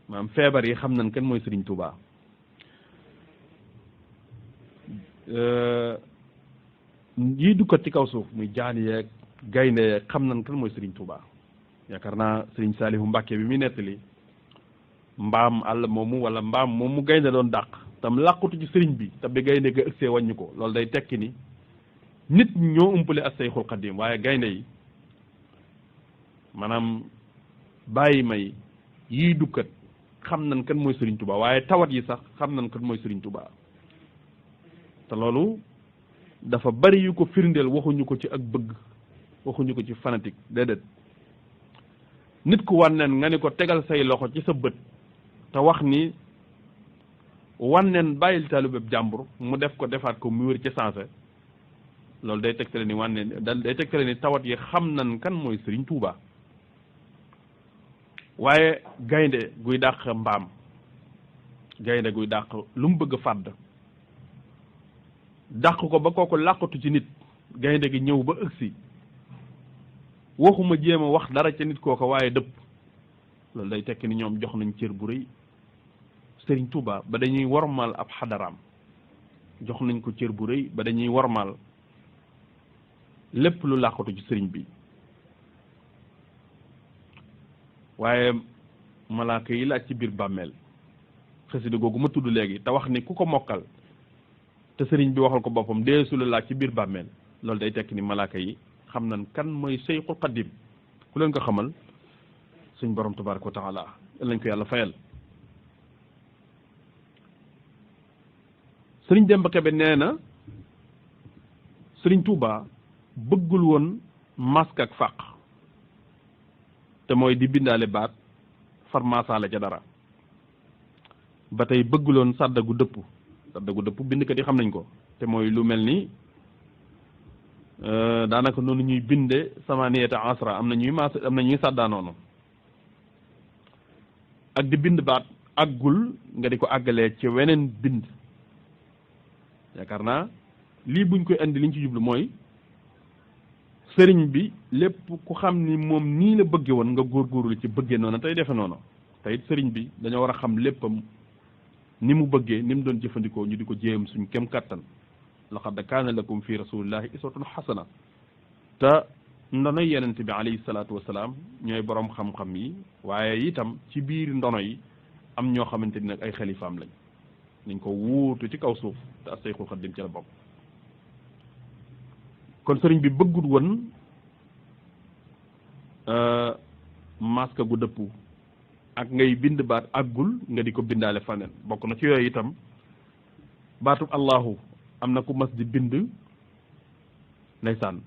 maanaam feebar yi xam nañ kenn mooy Serigne Touba yii dukkat ci kaw suuf muy jaan yeeg gaynde yeeg xam nañ kan mooy Serigne Touba yaakaar naa Serigne Saliou Mbacke bi muy nettali mbaam àll moomu wala mbaam moom mu gaynde doon dàq tam làqutu ci sëriñ bi te bi gaynde ga ëgsee wàññi ko loolu day tekki ni nit ñoo umpale ak Seyxul Xadim waaye gaynde yi maanaam bàyyi may yii dukkat xam nañ kan mooy Serigne Touba waaye tawat yi sax xam nañ kan mooy Serigne Touba te loolu dafa bari yu ko firndeel waxuñu ko ci ak bëgg waxuñu ko ci fanatique déedéet nit ku wànneen nga ni ko tegal say loxo ci sa bët te wax ni wànneen bàyyil taalibeb jàmbur mu def ko defaat ko mu wér ci sensé loolu day tegtale ni wànneen day tegtale ni tawat yi xam nan kan mooy Sëriñ Tuuba waaye gaynde guy dàq mbaam gaynde guy dàq lu mu bëgg a fàdd dàq ko ba kooku làqatu ci nit gaynde gi ñëw ba ëgsi waxuma jéem a wax dara ca nit kooka waaye dëpp loolu day tekki ni ñoom jox nañ cër bu rëy Sëriñ Tuuba ba dañuy wormaal ab xadaraam jox nañ ko cër bu rëy ba dañuy wormaal lépp lu làqatu ci sëriñ bi waaye malaaka yi laaj ci biir bàmmeel xasida googu ma tudd léegi te wax ni ku ko mokkal te sëriñ bi waxal ko boppam dee su la laaj ci biir bàmmeel loolu day tekki ni malaaka yi xam nañ kan mooy Seyxul Xadim ku leen ko xamal suñ borom tabaraka wa taala lañ ko yàlla fayal sëriñ Demba Kebe nee na sëriñ Tuuba bëggul woon masque ak fàq te mooy di bindaale baat farmaasaale ca dara ba tey bëgguloon sàddagu dëpp bindkat yi xam nañ ko te mooy lu mel ni daanaka noonu ñuy binde samaniyata asra am na ñuy sàddaa noonu ak di bind baat àggul nga di ko àggalee ci weneen bind yaakaar naa lii buñ koy andi liñ ci jublu mooy sëriñ bi lépp ku xam ni moom nii la bëgge woon nga góorgóorlu ci bëggee noonu tey defe noonu te it sëriñ bi dañoo war a xam léppam ni mu bëggee ni mu doon jëfandikoo ñu di ko jéem suñ kem kàttan laqad kaana lakum fi rasulillahi iswatun xasana te ndono yenent bi alayhi salaatu wasalaam ñooy borom xam-xam yi waaye itam ci biir ndono yi am ñoo xamante ni nag ay xalifaam lañ nañ ko wuutu ci kaw suuf te as-Seyxul Xadim ci la bokk kon sëriñ bi bëggut woon masque gu dëpp ak ngay bind baat àggul nga di ko bindaale faneen bokk na ci yooyu itam baatub allahu am na ku mas di bind ndeysaan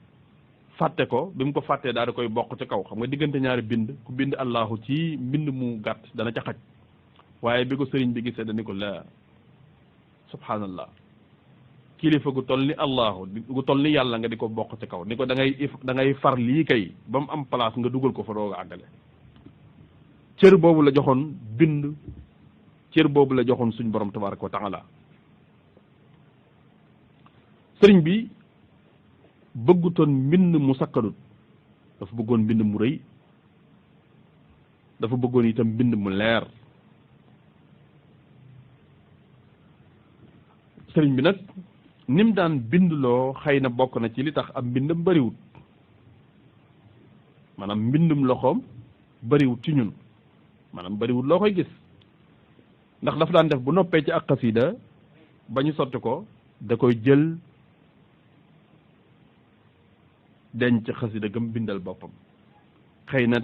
fàtte ko bi mu ko fàttee daal di koy bokk ci kaw xam nga diggante ñaari bind ku bind allahu ci mbind mu gàtt dana ca xaj waaye bi ko sëriñ bi gisee dani ko la subhanallah kilifa gu toll ni allahu gu toll ni yàlla nga di ko bokk ci kaw ni ko da ngay far lii kay ba mu am place nga dugal ko fa doog a àggale cër boobu la joxoon bind cër boobu la joxoon suñ borom tabaraka wa taala sëriñ bi bëggutoon mbind mu sakkanut dafa bëggoon mbind mu rëy dafa bëggoon itam mbind mu leer sëriñ bi nag nim daan bindloo xëy na bokk na ci li tax am mbindam bariwut maanaam mbindum loxoom bariwut ci ñun maanaam bariwut loo koy gis ndax dafa daan def bu noppee ci ak xasida ba ñu sotti ko da koy jël denc xasida gëm bindal boppam xëy na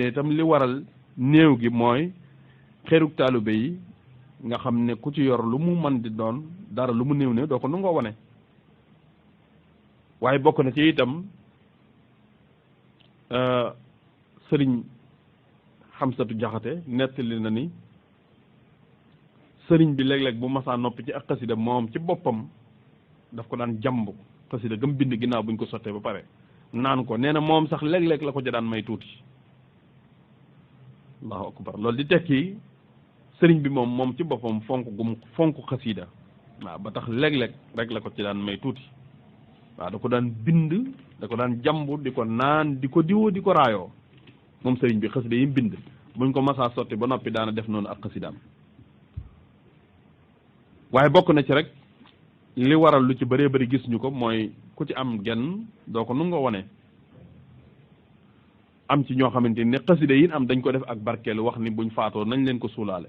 itam li waral néew gi mooy xeruk taalibe yi nga xam ne ku ci yor lu mu man di doon dara lu mu néew ne doo ko nu ngoo wane waaye bokk na ci itam sëriñ Xamsatu Jaxate nettali na ni sëriñ bi léeg-léeg bu masaa noppi ci ak xasida moom ci boppam daf ko daan jàmb xasida gëm bind ginnaaw buñ ko sottee ba pare naan ko nee na moom sax léeg-léeg la ko ja daan may tuuti allahu akbar loolu di tekki sëriñ bi moom ci boppam fonk xasida waaw ba tax léeg-léeg rek la ko ci daan may tuuti waaw da ko daan bind da ko daan jàmbu di ko naan di ko diwoo di ko raayoo moom sëriñ bi xasida yi bind buñ ko masaa sotti ba noppi daana def noonu ak xasidaam waaye bokk na ci rek li waral lu ci bëree bëri gis ñu ko mooy ku ci am genn doo ko nu nga wone am ci ñoo xamante ni xasida yi am dañ ko def ak barkeelu wax ni buñ faatoo nañ leen ko suulaale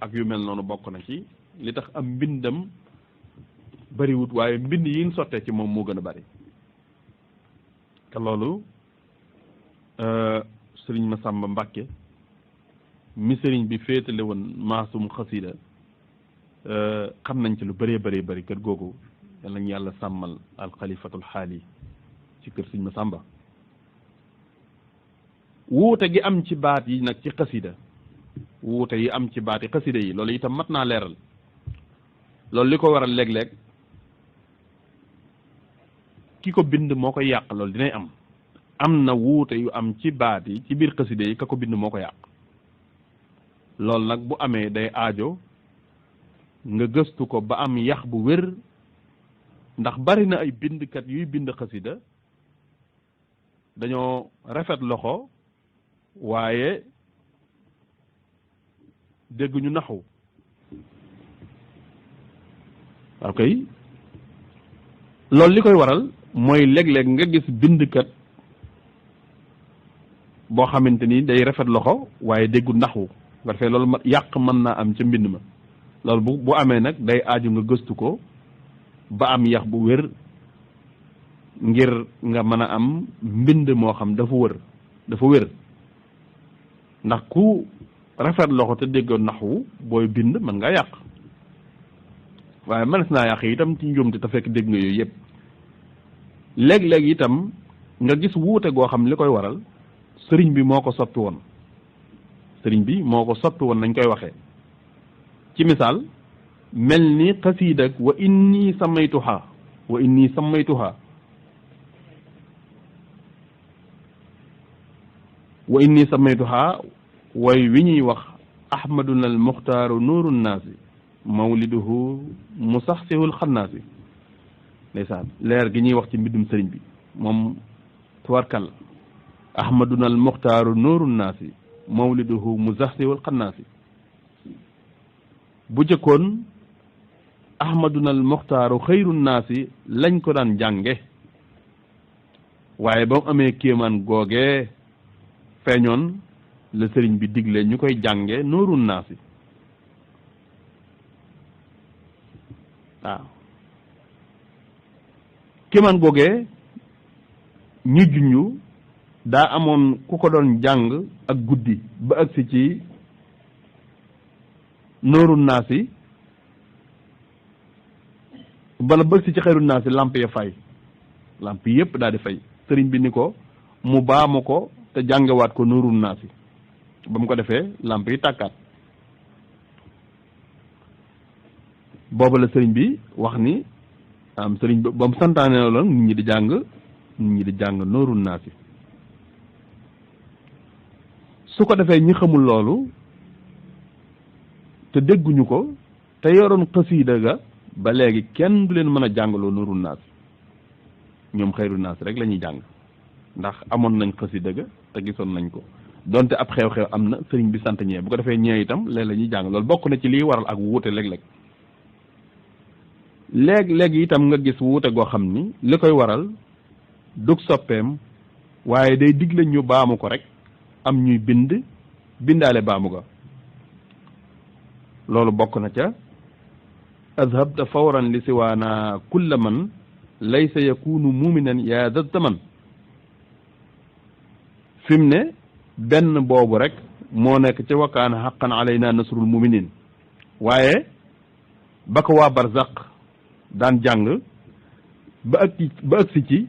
ak yu mel noonu bokk na ci li tax am mbindam bariwut waaye mbind yi ñu sottee ci moom moo gën a bari te loolu sëriñ Masamba Mbàkke mi sëriñ bi féetale woon maasum xasida xam nañ ci lu bëree bëree bëri kër googu yal nañu yàlla sàmmal alxalifatul xaali ci kër sëriñ Masamba wuute gi am ci baat yi nag ci xasida wuute yi am ci baat yi xasida yi loolu itam mat naa leeral loolu li ko waral léeg-léeg ki ko bind moo koy yàq loolu dinay am na wuute yu am ci baat yi ci biir xasida yi ka ko bind moo ko yàq loolu nag bu amee day aajo nga gëstu ko ba am yax bu wér ndax bari na ay bindkat yuy bind xasida dañoo rafet loxo waaye dégg ñu naxu ok loolu li koy waral mooy léeg-léeg nga gis bindkat boo xamante ni day rafet loxo waaye déggu naxu nga defee loolu yàq mën naa am ca mbind ma loolu bu amee nag day aaju nga gëstu ko ba am yax bu wér ngir nga mën a am mbind moo xam dafa wér ndax ku rafet loxo te déggoon naxwu booy bind mën nga yàq waaye mënees naa yàq itam ci njuumte te fekk dégg nga yooyu yëpp léeg-léeg itam nga gis wuute goo xam li koy waral sëriñ bi moo ko soppi woon nañ koy waxee ci misaal mel ni xasiid ak wa inni sammaytuha way wi ñuy wax ahmaduna al muxtaaru nuuru naasi mawliduhu musaxsihul xannaasi ndeysaan leer gi ñuy wax ci mbindum sëriñ bi moom tuwarkal ahmaduna al muxtaaru nuuru naasi mawliduhu musaxsihul xannaasi bu jëkkoon ahmaduna al muxtaaru xayru naasi lañ ko daan jànge waaye ba mu amee kéemaan googee feeñoon la sëriñ bi digle ñu koy jànge nuuru naasi waaw kéemaan googee ñu junju daa amoon ku ko doon jàng ak guddi ba agsi ci nooru naasi bala ba agsi ci xayru naasi lamp ya fay lamp yëpp daal di fay sëriñ bi ni ko mu baamu ko te jàngewaat ko nooru naasi ba mu ko defee lamp yi tàkkaat booba la sëriñ bi wax ni am sëriñ ba mu santaane la nit ñi di jàng nooru naasi su ko defee ñi xamul loolu te dégguñu ko te yoroon xasiida ga ba léegi kenn du leen mën a jàngaloo nooru naasi ñoom xayru naasi rek la ñuy jàng ndax amoon nañ xasiida ga te gisoon nañ ko donte ab xew-xew am na sëriñ bi sant ñee bu ko defee ñee itam léeg la ñuy jàng loolu bokk na ci liy waral ak wuute léeg-léeg itam nga gis wuute goo xam ni li koy waral dug soppeem waaye day digle ñu baamu ko rek am ñuy bindaale baamu ga loolu bokk na ca azhabta fawran li siwaana kulla man laysa yakunu muminan yaa da zaman fi mu ne benn boobu rek moo nekk ca wakaana xaqan alayna nasrul muminin waaye ba ko waa barzaq daan jàng ba agsi ci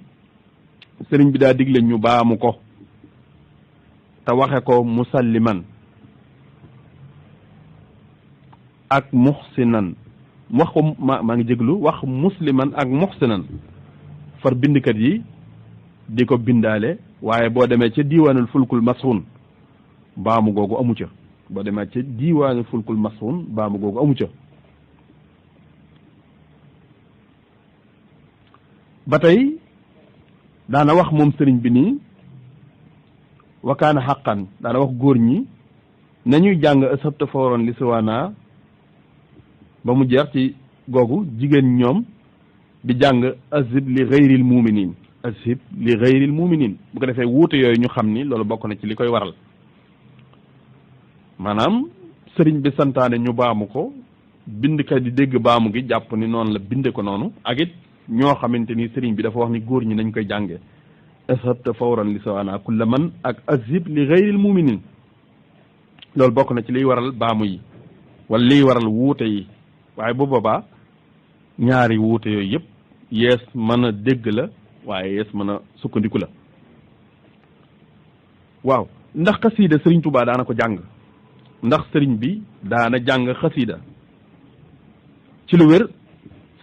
sëriñ bi daa digle ñu baamu ko te waxe ko musalliman ak muxsinan wax ko maa ngi jéglu wax musliman ak muxsinan far bindkat yi di ko bindaale waaye boo demee ca diiwaanul fulkul masxuun baamu googu amu ca boo demee ca diiwaanul fulkul masxuun baamu googu amu ca ba tey daana wax moom sëriñ bi nii wakaana xaqan daana wax góor ñi nañuy jàng asabta fawran li siwaana ba mu jeex ci googu jigéen ñoom di jàng azib li gayril muminin azib li gayril muminin bu ko defee wuute yooyu ñu xam ni loolu bokk na ci li koy waral maanaam sëriñ bi santaane ñu baamu ko bindkat di dégg baamu gi jàpp ni noonu la binde ko noonu ak it ñoo xamante ni sëriñ bi dafa wax ni góor ñi nañ koy jànge ashabta fawran li sawana kulla man ak azib li gayril muminin loolu bokk na ci liy waral baamu yi wala liy waral wuute yi waaye bu boobaa ñaari wuute yooyu yëpp yees mën a dégg la waaye yees mën a sukkandiku la waaw ndax xasiida sëriñ Tuubaa daana ko jàng ndax sëriñ bi daana jàng xasiida ci lu wér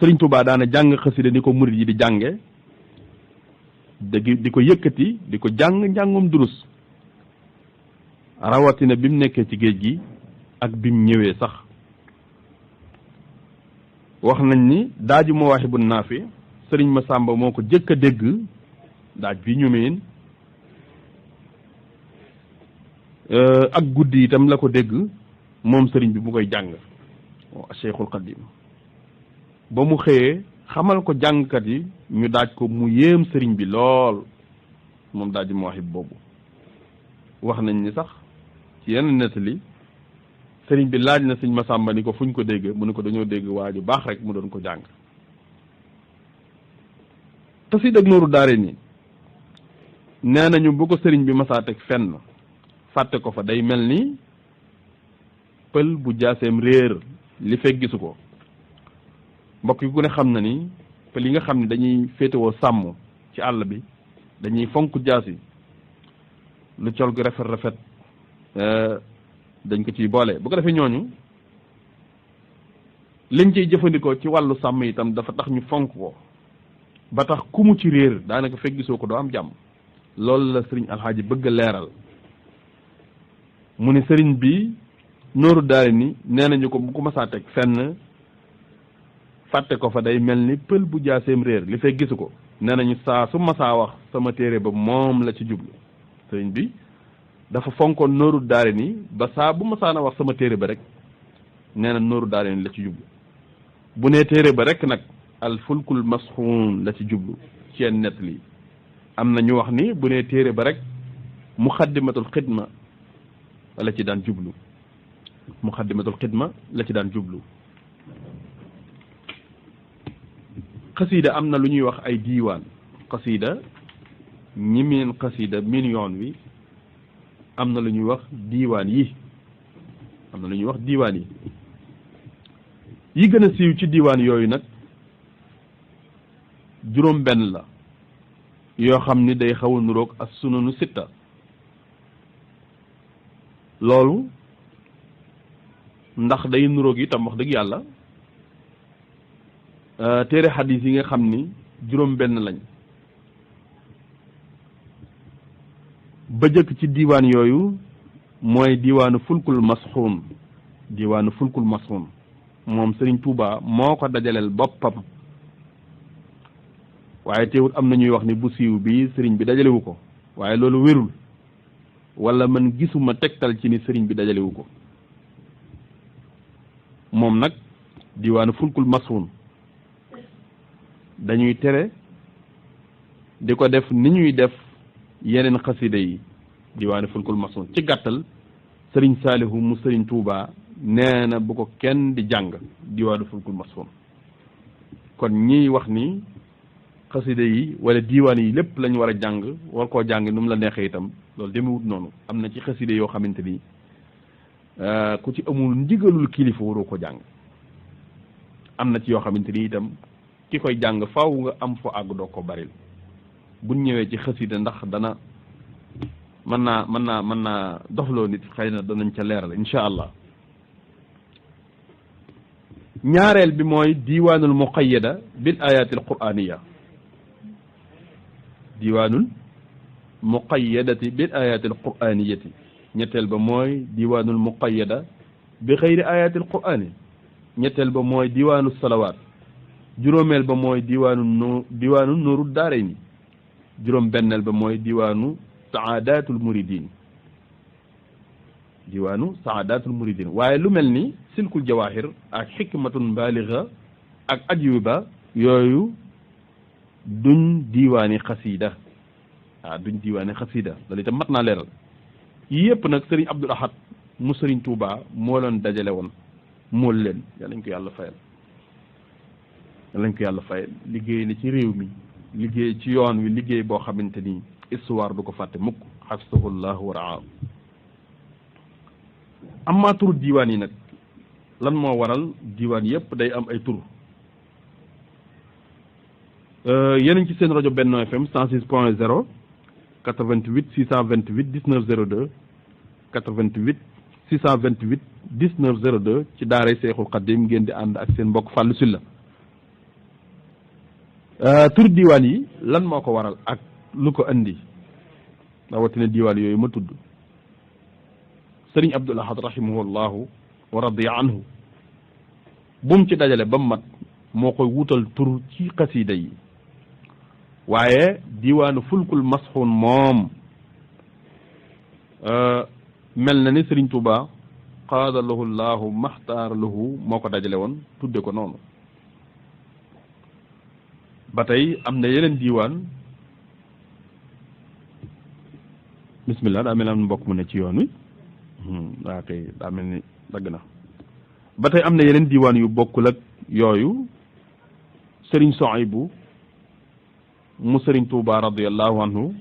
sëriñ Tuubaa daana jàng xasiida ni ko murit yi di jànge di ko yëkkati di ko jàng njàngum durus rawatina bi mu nekkee ci géej gi ak bi mu ñëwee sax wax nañ ni daaju Mawaahibu Naafi sëriñ Masamba moo ko jëkk a dégg daaj bi ñu meen ak guddi itam la ko dégg moom sëriñ bi mu koy jàng Cheikhul Qadim ba mu xëyee xamal ko jàngkat yi ñu daaj ko mu yéem sëriñ bi lool moom daaju Mawaahib boobu wax nañ ni sax ci yenn nettali sëriñ bi laaj na sëñ Masamba ni ko fuñ ko dégg mu ne ko dañoo dégg waa ju baax rek mu doon ko jàng xasiida ak Nooru Daarayni nee nañu bu ko sëriñ bi masaa teg fenn fàtte ko fa day mel ni pël bu jaaseem réer li fekk gisu ko mbokk yi ku ne xam na ni pël yi nga xam ne dañuy féetewoo sàmm ci àll bi dañuy fonk jaasi lu col gu rafet rafet dañ ko ciy boole bu ko defee ñooñu liñ ciy jëfandikoo ci wàllu sàmm itam dafa tax ñu fonk ko ba tax ku mu ci réer daanaka fekk gisoo ko doo am jàmm loolu la sëriñ alxaaji bëgg a leeral mu ne sëriñ bi Nooru Daarayni nee nañu ko bu ko masaa teg fenn fàtte ko fa day mel ni pël bu jaaseem réer li fekk gisu ko nee nañu saa su masaa wax sama téere ba moom la ci jublu sëriñ bi dafa fonkoon Nooru Daarayni ba saa bu masaana wax sama téere ba rek nee na Nooru Daarayni la ci jublu bu nee téere ba rek nag al fulkul masxuun la ci jublu ci yenn nett li am na ñu wax ni bu nee téere ba rek muxaddimatul xidma la ci daan jublu muxaddimatul xidma la ci daan jublu xasiida am na lu ñuy wax ay diiwaan xasiida ñi miin xasiida miin yoon wi am na lu ñuy wax diiwaan yi am na lu ñuy wax diiwaan yi gën a siiw ci diiwaan yooyu nag juróom benn la yoo xam ni day xaw a nuroog as sunanu sitta loolu ndax day nuroog itam wax dëgg yàlla téere xadis yi nga xam ni juróom benn lañ ba jëkk ci diiwaan yooyu mooy diiwaanu fulkul masxuun diiwaanu fulkul masxuun moom Sëriñ Tuubaa moo ko dajaleel boppam waaye teewul am na ñuy wax ni bu siiw bi sëriñ bi dajalewu ko waaye loolu wérul wala man gisuma tegtal ci ni sëriñ bi dajalewu ko moom nag diiwaanu fulkul masxuun dañuy tere di ko def ni ñuy def yeneen xasida yi diwaanu fulkul masoon ci gàttal sëriñ saalihu mu sëriñ Tuubaa nee na bu ko kenn di jàng diwaanu fulkul masoon kon ñiy wax ni xasida yi wala diiwaan yi lépp lañ war a jàng war koo jàng nu mu la neexee itam loolu demewut noonu am na ci xasida yoo xamante ni ku ci amul ndigalul kilifa waroo ko jàng am na ci yoo xamante ni itam ki koy jàng faaw nga am fo àgg doo ko baril buñ ñëwee ci xasida ndax dana mën naa dofloo nit xëy na danañ ca leeral incha allah ñaareel bi mooy diiwaanul muqayyada bil ayatil qur'aniya diiwaanul muqayyadati bil ayatil qur'aniyati ñetteel ba mooy diiwaanul muqayyada bi xayri ayatil qur'ani ñetteel ba mooy diiwaanu salawaat juróomeel ba mooy diiwaanu Nooru Daarayni juróom benneel ba mooy diiwaanu saadatul muridin waaye lu mel ni silkul jawahir ak xikmatun baaliga ak ajwiba yooyu duñ diiwaani xasida duñ diiwaani xasida loolu itam mat naa leeral yii yëpp nag sëriñ Abdul Ahad mu sëriñ Tuubaa moo leen dajale woon mool leen yàlla ñu ko yàlla fayal liggéey na ci réew mi liggéey ci yoon wi liggéey boo xamante ni histoire du ko fàtte mukk xafisahullahu wa raa amma turu diiwaan yi nag lan moo waral diiwaan yëpp day am ay tur yéen ci seen rajo Benno FM 106.0 88 628 19 02 88 628 19 02 ci daaray Seexul Xaddim ngeen di ànd ak seen mbokk Fallou Sylla tur diwaan yi lan moo ko waral ak lu ko andi rawatina diwaan yooyu ma tudd sëriñ Abdul Ahad rahimahullahu wa radiya anhu bum ci dajale ba mu mat moo koy wutal tur ci xasiida yi waaye diwaanu fulkul masxuun moom mel na ni sëriñ Tuuba qaada lahu llahu maxtaar lahu moo ko dajale woon tudde ko noonu ba tey am na yeneen diwaan bismillah daa mel am mbokk mu ne ci yoon wi waa kay daa mel ni dagg na ba tey am na yeneen diwaan yu bokkul ak yooyu sëriñ Sohaybu mu sëriñ Tuuba radiyallahu anhu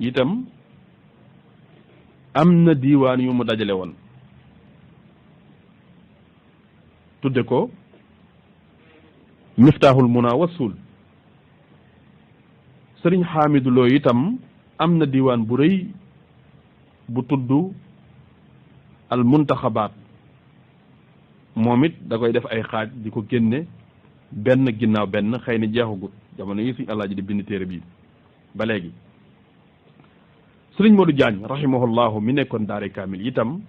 itam am na diwaan yu mu dajale woon tudde ko miftaaxul muna wasul sëriñ Xaamidu Lo itam am na diwaan bu rëy bu tudd al muntaxabaat moom it da koy def ay xaaj di ko génne benn ginnaaw benn xëy na jeexagut jamono yi suñu Alaaji di bind téere bi ba léegi sëriñ Modou Diagne rahimahullahu mi nekkoon daare kaamil itam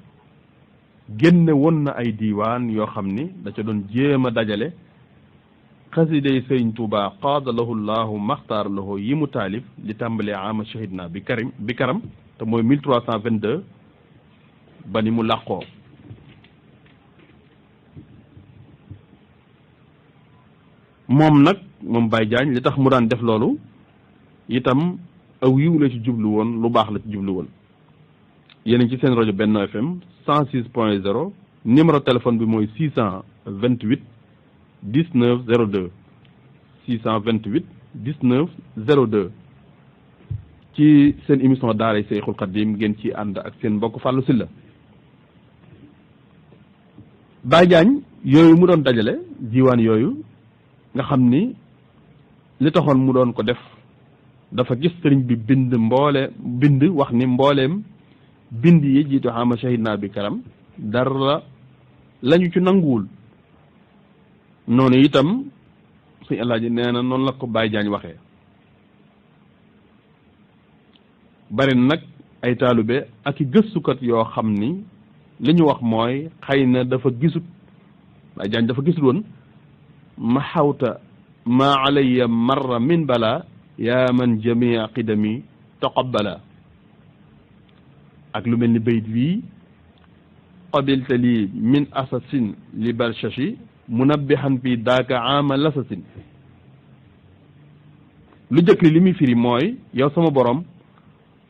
génne woon na ay diiwaan yoo xam ni da ca doon jéem a dajale xasiday sëriñ Tuuba qaada lahu llahu maxtaar lahu yi mu taalif li tàmbalee ama shahidna bi karam te mooy 1322 ba ni mu làqoo moom nag moom Baye Diagne li tax mu daan def loolu itam aw yiw la ci jublu woon lu baax la ci jublu woon yéen a ngi ci seen rajo Benno FM 106.0 numéro téléphone bi mooy 628 19 02 628 19 02 ci seen émission daaray Seexul Xaddim ngeen ci ànd ak seen mbokk Fallou Sylla Baye Diagne yooyu mu doon dajale diwaan yooyu nga xam ni li taxoon mu doon ko def dafa gis sëriñ bi bind wax ni mbooleem bind yi jiitu xama shahidna bi karam dara lañu ci nanguwul noonu itam suñu Alaaji nee na noonu la ko Baye Diagne waxee bari nag ay taalube ak i gëstukat yoo xam ni li ñu wax mooy xëy na dafa gisut Baye Diagne dafa gisut woon ma xawta ma alayya marra min bala yaa man jamia qidami taqabbala ak lu mel ni bayt wii qabilta lii min asasin li balshashi munabbihan fii daaka aama lasasin lu jëkk li muy firi mooy yow sama borom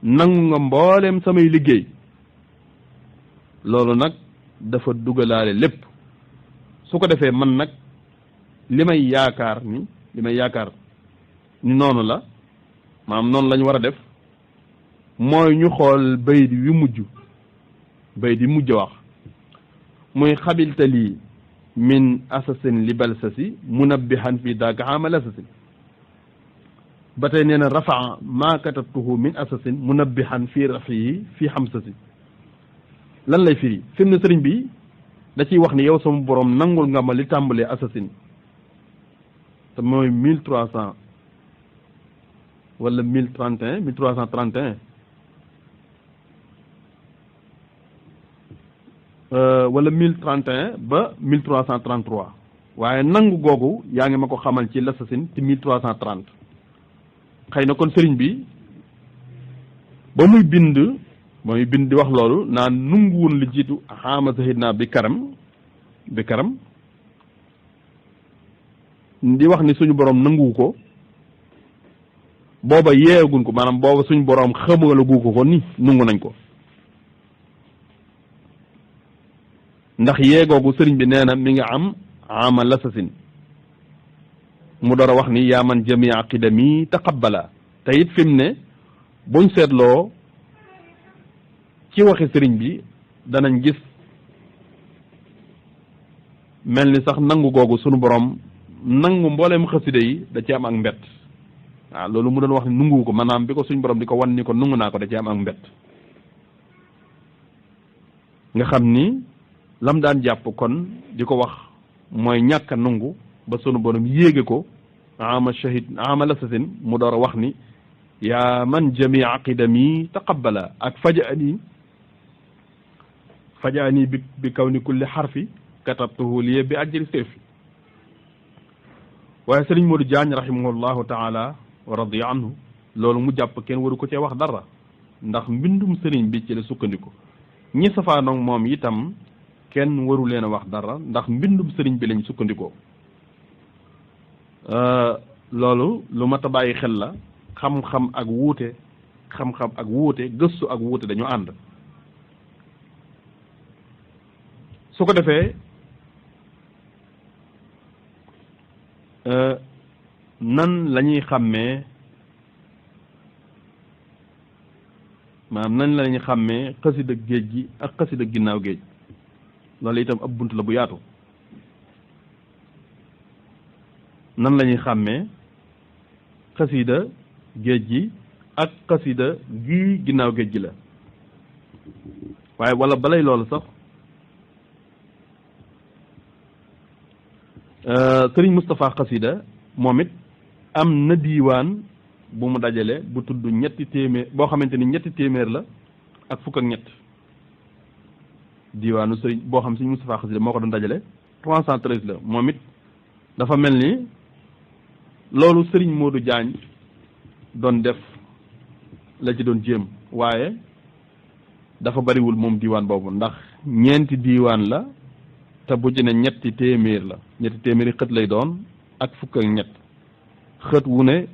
nangu nga mbooleem samay liggéey loolu nag dafa dugalaale lépp su ko defee man nag li may yaakaar ni noonu la maanaam noonu lañ war a def mooy ñu xool bayit wi mujj wax muy xabilta lii min asasin li balsasi munabbihan fii daaka amal asasin ba tey nee na rafaa maa katabtuhu min asasin munabbihan fii rafiyi fii xamsasi lan lay firi fi mu ne sëriñ bi da ciy wax ni yow sama borom nangul nga ma li tàmbalee asasin te mooy 1300 wala 1031 1331 wala 1031 ba 1333 waaye nangu googu yaa ngi ma ko xamal ci l'assasine ci 1330 xëy na kon sëriñ bi ba muy bind di wax loolu naan nunguwun li jiitu xaama sahidna bi karam di wax ni suñu borom nanguwu ko booba yeegun ko maanaam booba suñu borom xamalagu ko ni nungu nañ ko ndax yeegoogu sëriñ bi nee na mi nga am ama lasasin mu door a wax ni yaa man jamia qidami taqabbala te it fi mu ne buñ seetloo ci waxi sëriñ bi danañ gis mel ni sax nangu googu sunu borom nangu mbooleem xasida yi da ci am ak mbett waaw loolu mu doon wax ni nungu ko maanaam bi ko suñ borom di ko wan ni ko nungu naa ko da ci am ak mbett nga xam ni lam daan jàpp kon di ko wax mooy ñàkk a nungu ba sunu borom yéege ko ama lasasin mu door a wax ni yaa man jamia qidami taqabbala ak fajaani bi kaw ni kulli xarfi katabtuhu liye bi ajri sirfi waaye sëriñ Modou Diagne rahimahullahu taala wa radiya anhu loolu mu jàpp kenn waru ko cee wax dara ndax mbindum sëriñ bi ci la sukkandiku ñi safaanoog moom itam kenn waru leen a wax dara ndax mbindum sëriñ bi lañ sukkandikoo loolu lu mat a bàyyi xel la xam-xam ak wuute gëstu ak wuute dañu ànd su ko defee nan la ñuy xàmmee maanaam nan la ñuy xàmmee xasida géej gi ak xasida ginnaaw géej loolu itam ab bunt la bu yaatu nan la ñuy xàmmee xasida géej gi ak xasida gii ginnaaw géej gi la waaye wala balay loolu sax sëriñ Moustapha xasida moom it am na diiwaan bu mu dajale bu tudd ñetti téeméer boo xamante ni ñetti téeméer la ak fukk ak ñett diiwaanu sëriñ boo xam sëriñ Moustapha xasida moo ko doon dajale 313 la moom it dafa mel ni loolu sëriñ Modou Diagne doon def la ci doon jéem waaye dafa bariwul moom diiwaan boobu ndax ñeenti diiwaan la te bu ci ne ñetti téeméer la ñetti téeméeri xët lay doon ak fukk ak ñett xët wu ne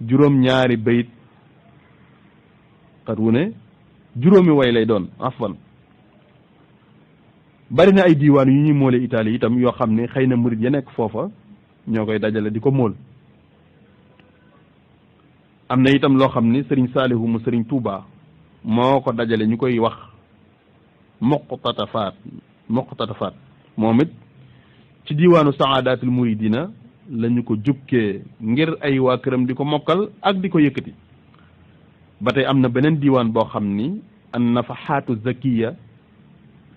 juróom-ñaari bayit xët wu ne juróomi way lay doon afwan bari na ay diiwaan yu ñuy moole Italie itam yoo xam ne xëy na murit ya nekk foofa ñoo koy dajale di ko móol am na itam loo xam ni sëriñ Saalihu mu sëriñ Touba moo ko dajale ñu koy wax muqtatafaat moom it ci diiwaanu saadatul muridina lañu ko jukkee ngir ay waa këram di ko mokkal ak di ko yëkkati ba tey am na beneen diiwaan boo xam ni an nafahaatu zakiya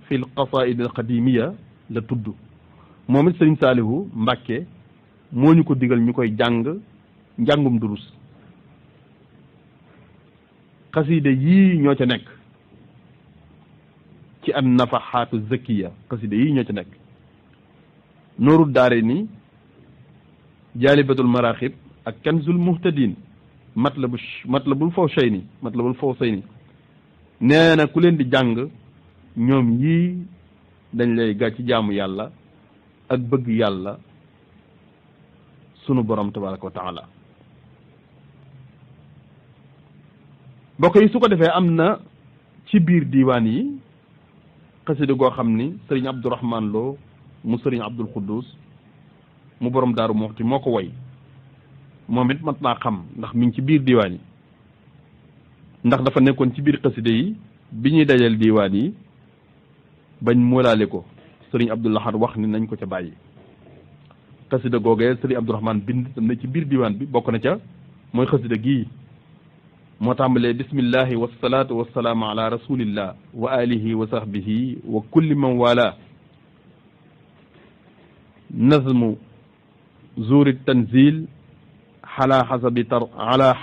fi l qasaid al qadimiya la tudd moom it sëriñ Saalihu Mbàkke moo ñu ko digal ñu koy jàng njàngum durus xasida yii ñoo ca nekk ci an nafahaatu zakiya xasida yii ñoo ca nekk nooru daare ni jaalibatul maraaxib ak kanzul muhtadin matlabul fawsayni nee na ku leen di jàng ñoom yii dañ lay gàcc ci jaamu yàlla ak bëgg yàlla sunu borom tabaraka wa taala mbokk yi su ko defee am na ci biir diiwaan yi xasida goo xam ni sëriñ Abdourahman Lo mu sëriñ Abdul Quddus mu borom Daaru Muxti moo ko woy moom it mat naa xam ndax mi ngi ci biir diiwaan yi ndax dafa nekkoon ci biir xasida yi bi ñuy dajal diiwaan yi bañ moolaale ko sëriñ Abdul Ahad wax ni nañ ko ca bàyyi xasida googee sëriñ Abdourahman bind tam ne ci biir diiwaan bi bokk na ca mooy xasida gii moo tàmbalee bismillahi wasalaatu wasalaamu ala rasulillah wa alihi wa sahbihi wa kulli man wala nazmu zuri tanzil ala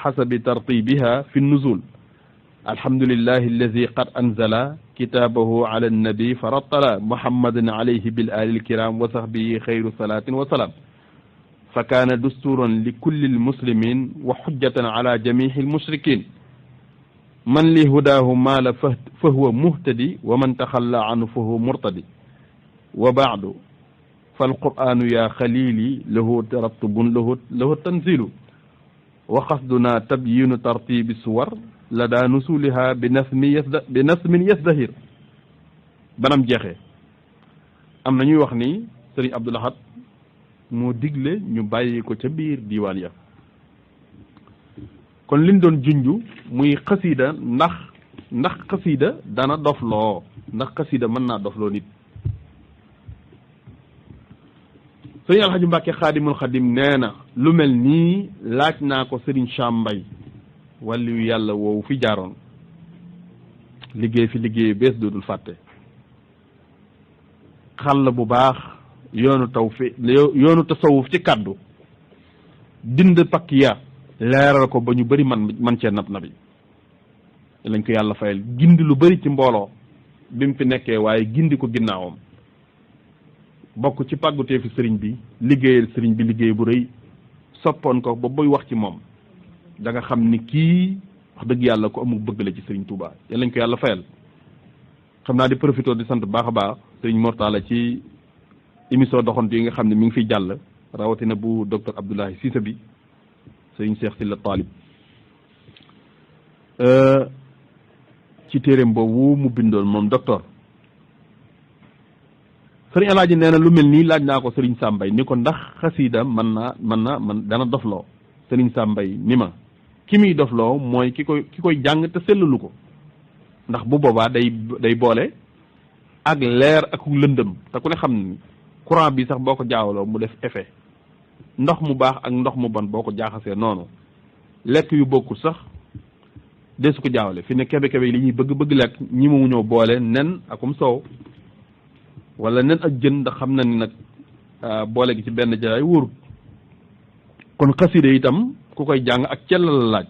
xasabi tartibiha fi nuzul alhamdulillahi alladi qad anzala kitabahu ala annabi farattala muhammadan alayhi bil ali alkiram wa sahbihi xayru salatin wa salam fa kaana dusturan li kulli almuslimin wa xujjatan ala jamihi almushrikin man li hudaahu maala fa huwa muhtadi wa man taxalla anhu fa huwa murtadi wa baadu falqur'anu ya xalili lahu tarattubun lahu tanzilu wa qasduna tabyinu tartibi suwar la daa nusuliha bi nasmin yasdahir banam jeexee am na ñuy wax ni sëriñ Abdul Ahad moo digle ñu bàyyi ko ca biir diiwaan ya kon liñ doon junju muy xasida ndax xasida dana dofloo ndax xasida mën naa dofloo nit sëriñ Alxaji Mbàkke Xaadimul Xadim nee na lu mel nii laaj naa ko sëriñ Sam Mbay wàllu yàlla woowu fi jaaroon liggéey fi liggéey bees doodul fàtte xàll bu baax yoonu tasawuf ci kàddu dind pakk ya leeral ko ba ñu bëri man cee nab nabi lañ ko yàlla fayal gindi lu bëri ci mbooloo bi mu fi nekkee waaye gindi ko ginnaawam bokk ci pàggutee fi sëriñ bi liggéeyal sëriñ bi liggéey bu rëy soppoon ko ba buy wax ci moom da nga xam ni kii wax dëgg yàlla ko amul bëgg la ci sëriñ Touba yal lañ ko yàlla fayal. xam naa di profité di sant baax a baax sëriñ Mortala ci émission doxantu yi nga xam ne mi ngi fiy jàll rawatina bu docteur Abdoulaye Cissé bi sëriñ Cheikh Sylla Talib ci téeréem boobu mu bindoon moom docteur sëriñ Alaaji nee na lu mel nii laaj naa ko sëriñ Sambay ni ko ndax xasiida man dana dofloo sëriñ Sambay ni ma ki muy dofloo mooy ki koy jàng te sellalu ko ndax bu boobaa day boole ak leer ak lëndëm te ku ne xam ni courant bi sax boo ko jaawaloo mu def effet ndox mu baax ak ndox mu bon boo ko jaaxasee noonu lekk yu bokkul sax de su ko jaawale fi ne kebe-kebe yi li ñuy bëgg lekk ñi mu ñëw boole nen akum soow wala nen ak jën ndax xam na ni nag boole gi ci benn jaraay wóorut kon xasida itam ku koy jàng ak cell la laaj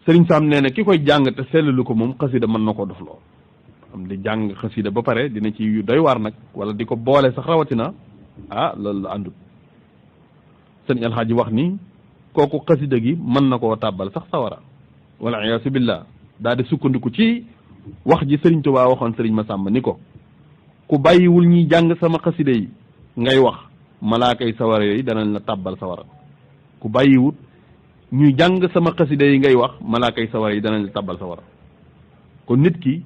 sëriñ Sam nee na ki koy jàng te sellalu ko moom xasida mën na koo dofloo am di jàng xasida ba pare dina ci yu doy waar nag wala di ko boole sax rawatina loolu la àndut sëriñ Alxaaji wax ni kooku xasida gi mën na koo tàbbal sax sawara wala iyaasu billah daal di sukkandiku ci wax ji sëriñ Tuubaa waxoon sëriñ Masamba ni ko ku bàyyiwul ñuy jàng sama xasida yi ngay wax malaaka yi sawara yooyu danañ la tàbbal sawara ku bàyyiwut ñuy jàng sama xasida yi ngay wax malaaka yi sawara yi danañ la tàbbal sawara kon nit ki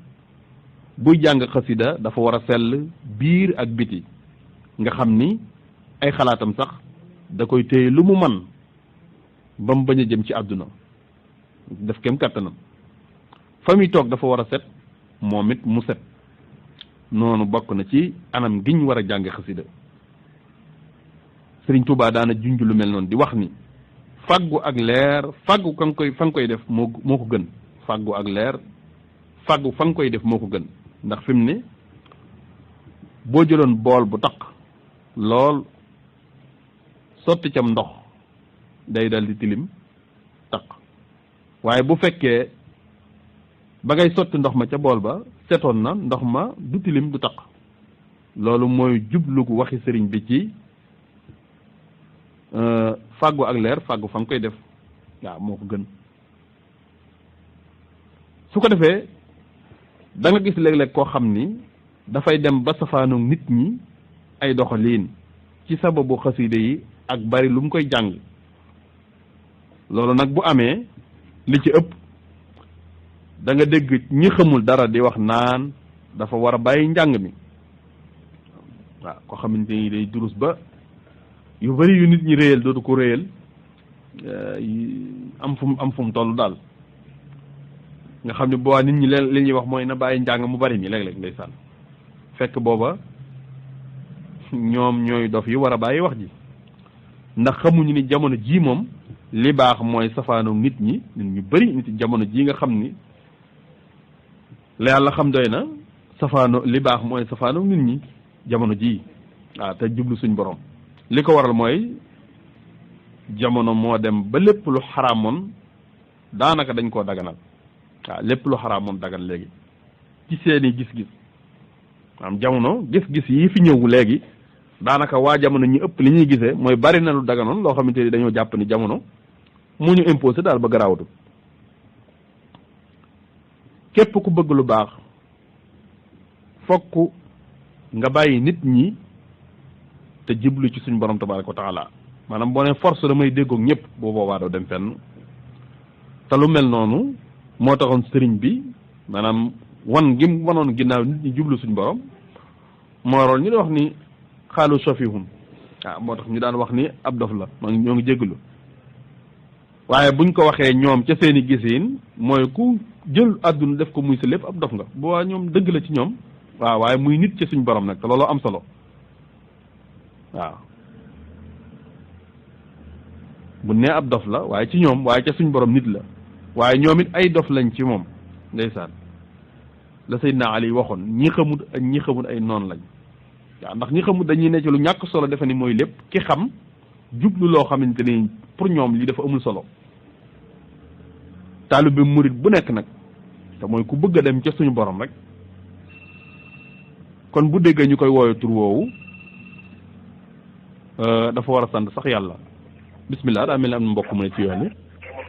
buy jàng xasida dafa war a sell biir ak biti nga xam ni ay xalaatam sax da koy téye lu mu man ba mu bañ a jëm ci àdduna def kem kàttanam fa muy toog dafa war a set moom it mu set noonu bokk na ci anam giñ war a jàng xasida Sëriñ Tuubaa daana junj lu mel noonu di wax ni fàggu ak leer fàggu fa nga koy def moo ko gën fàggu ak leer fàggu fa nga koy def moo ko gën ndax fi mu ne boo jëloon bool bu taq lool sotti cam ndox day dal di tilim taq waaye bu fekkee ba ngay sotti ndox ma ca bool ba setoon na ndox ma du tilim du taq loolu mooy jublu gu waxi sëriñ bi ci fàggu ak leer fàggu fa nga koy def waaw moo ko gën su ko defee da nga gis léeg-léeg koo xam ni dafay dem ba safaanu nit ñi ay doxaliin ci sababu xasida yi ak bari lu mu koy jàng loolu nag bu amee li ci ëpp da nga dégg ñi xamul dara di wax naan dafa war a bàyyi njàng mi waaw koo xamante ni day durus ba yu bari yu nit ñi réyal dootu ko réyal am fu mu toll daal nga xam ne boo nit ñi leen li ñuy wax mooy na bàyyi njàng mu bari mi léeg-léeg ndeysaan fekk booba ñoom ñooy dof yi war a bàyyi wax ji ndax xamuñu ni jamono ji moom li baax mooy safaanu nit ñi ñu bari nit jamono ji nga xam ni la yàlla xam doy na safaanu li baax mooy safaanu nit ñi jamono ji waaw te jublu suñ borom li ko waral mooy jamono moo dem ba lépp lu xaraamoon daanaka dañ koo daganal waaw lépp lu xaraamoon dagan léegi ci seeni gis-gis am jamono gis-gis yi fi ñëw léegi daanaka waa jamono ñi ëpp li ñuy gisee mooy bari na lu daganoon loo xamante ni dañoo jàpp ni jamono mu ñu imposé daal ba garaawatu képp ku bëgg lu baax fokk nga bàyyi nit ñi te jiblu ci suñ borom tabaraka wa taala maanaam boo ne force damay déggoog ñëpp boo boobaa doo dem fenn te lu mel noonu moo taxoon sëriñ bi maanaam wan gim wanoon ginnaaw nit ñi jublu suñ borom moo waroon ñu di wax ni xaalu sofihun waaw moo tax ñu daan wax ni ab dof la maa ñoo ngi jégalu waaye buñ ko waxee ñoom ca seeni gisiin mooy ku jël àdduna def ko muy sa lépp ab dof nga bu waa ñoom dëgg la ci ñoom waaw waaye muy nit ci suñ borom nag te looloo am solo waaw bu nee ab dof la waaye ci ñoom waaye ca suñ borom nit la waaye ñoom it ay dof lañ ci moom ndeysaan la Seydina Ali waxoon ñi xamut ak ñi xamut ay noon lañ waaw ndax ñi xamut dañuy ne ci lu ñàkk solo defe ni mooy lépp ki xam jublu loo xamante ni pour ñoom lii dafa amul solo taalibe murit bu nekk nag te mooy ku bëgg a dem ca suñu borom rek kon bu déggee ñu koy woowe tur woowu dafa war a sant sax yàlla bismillah daa mel ni am na mbokk mu ne ci yoon wi.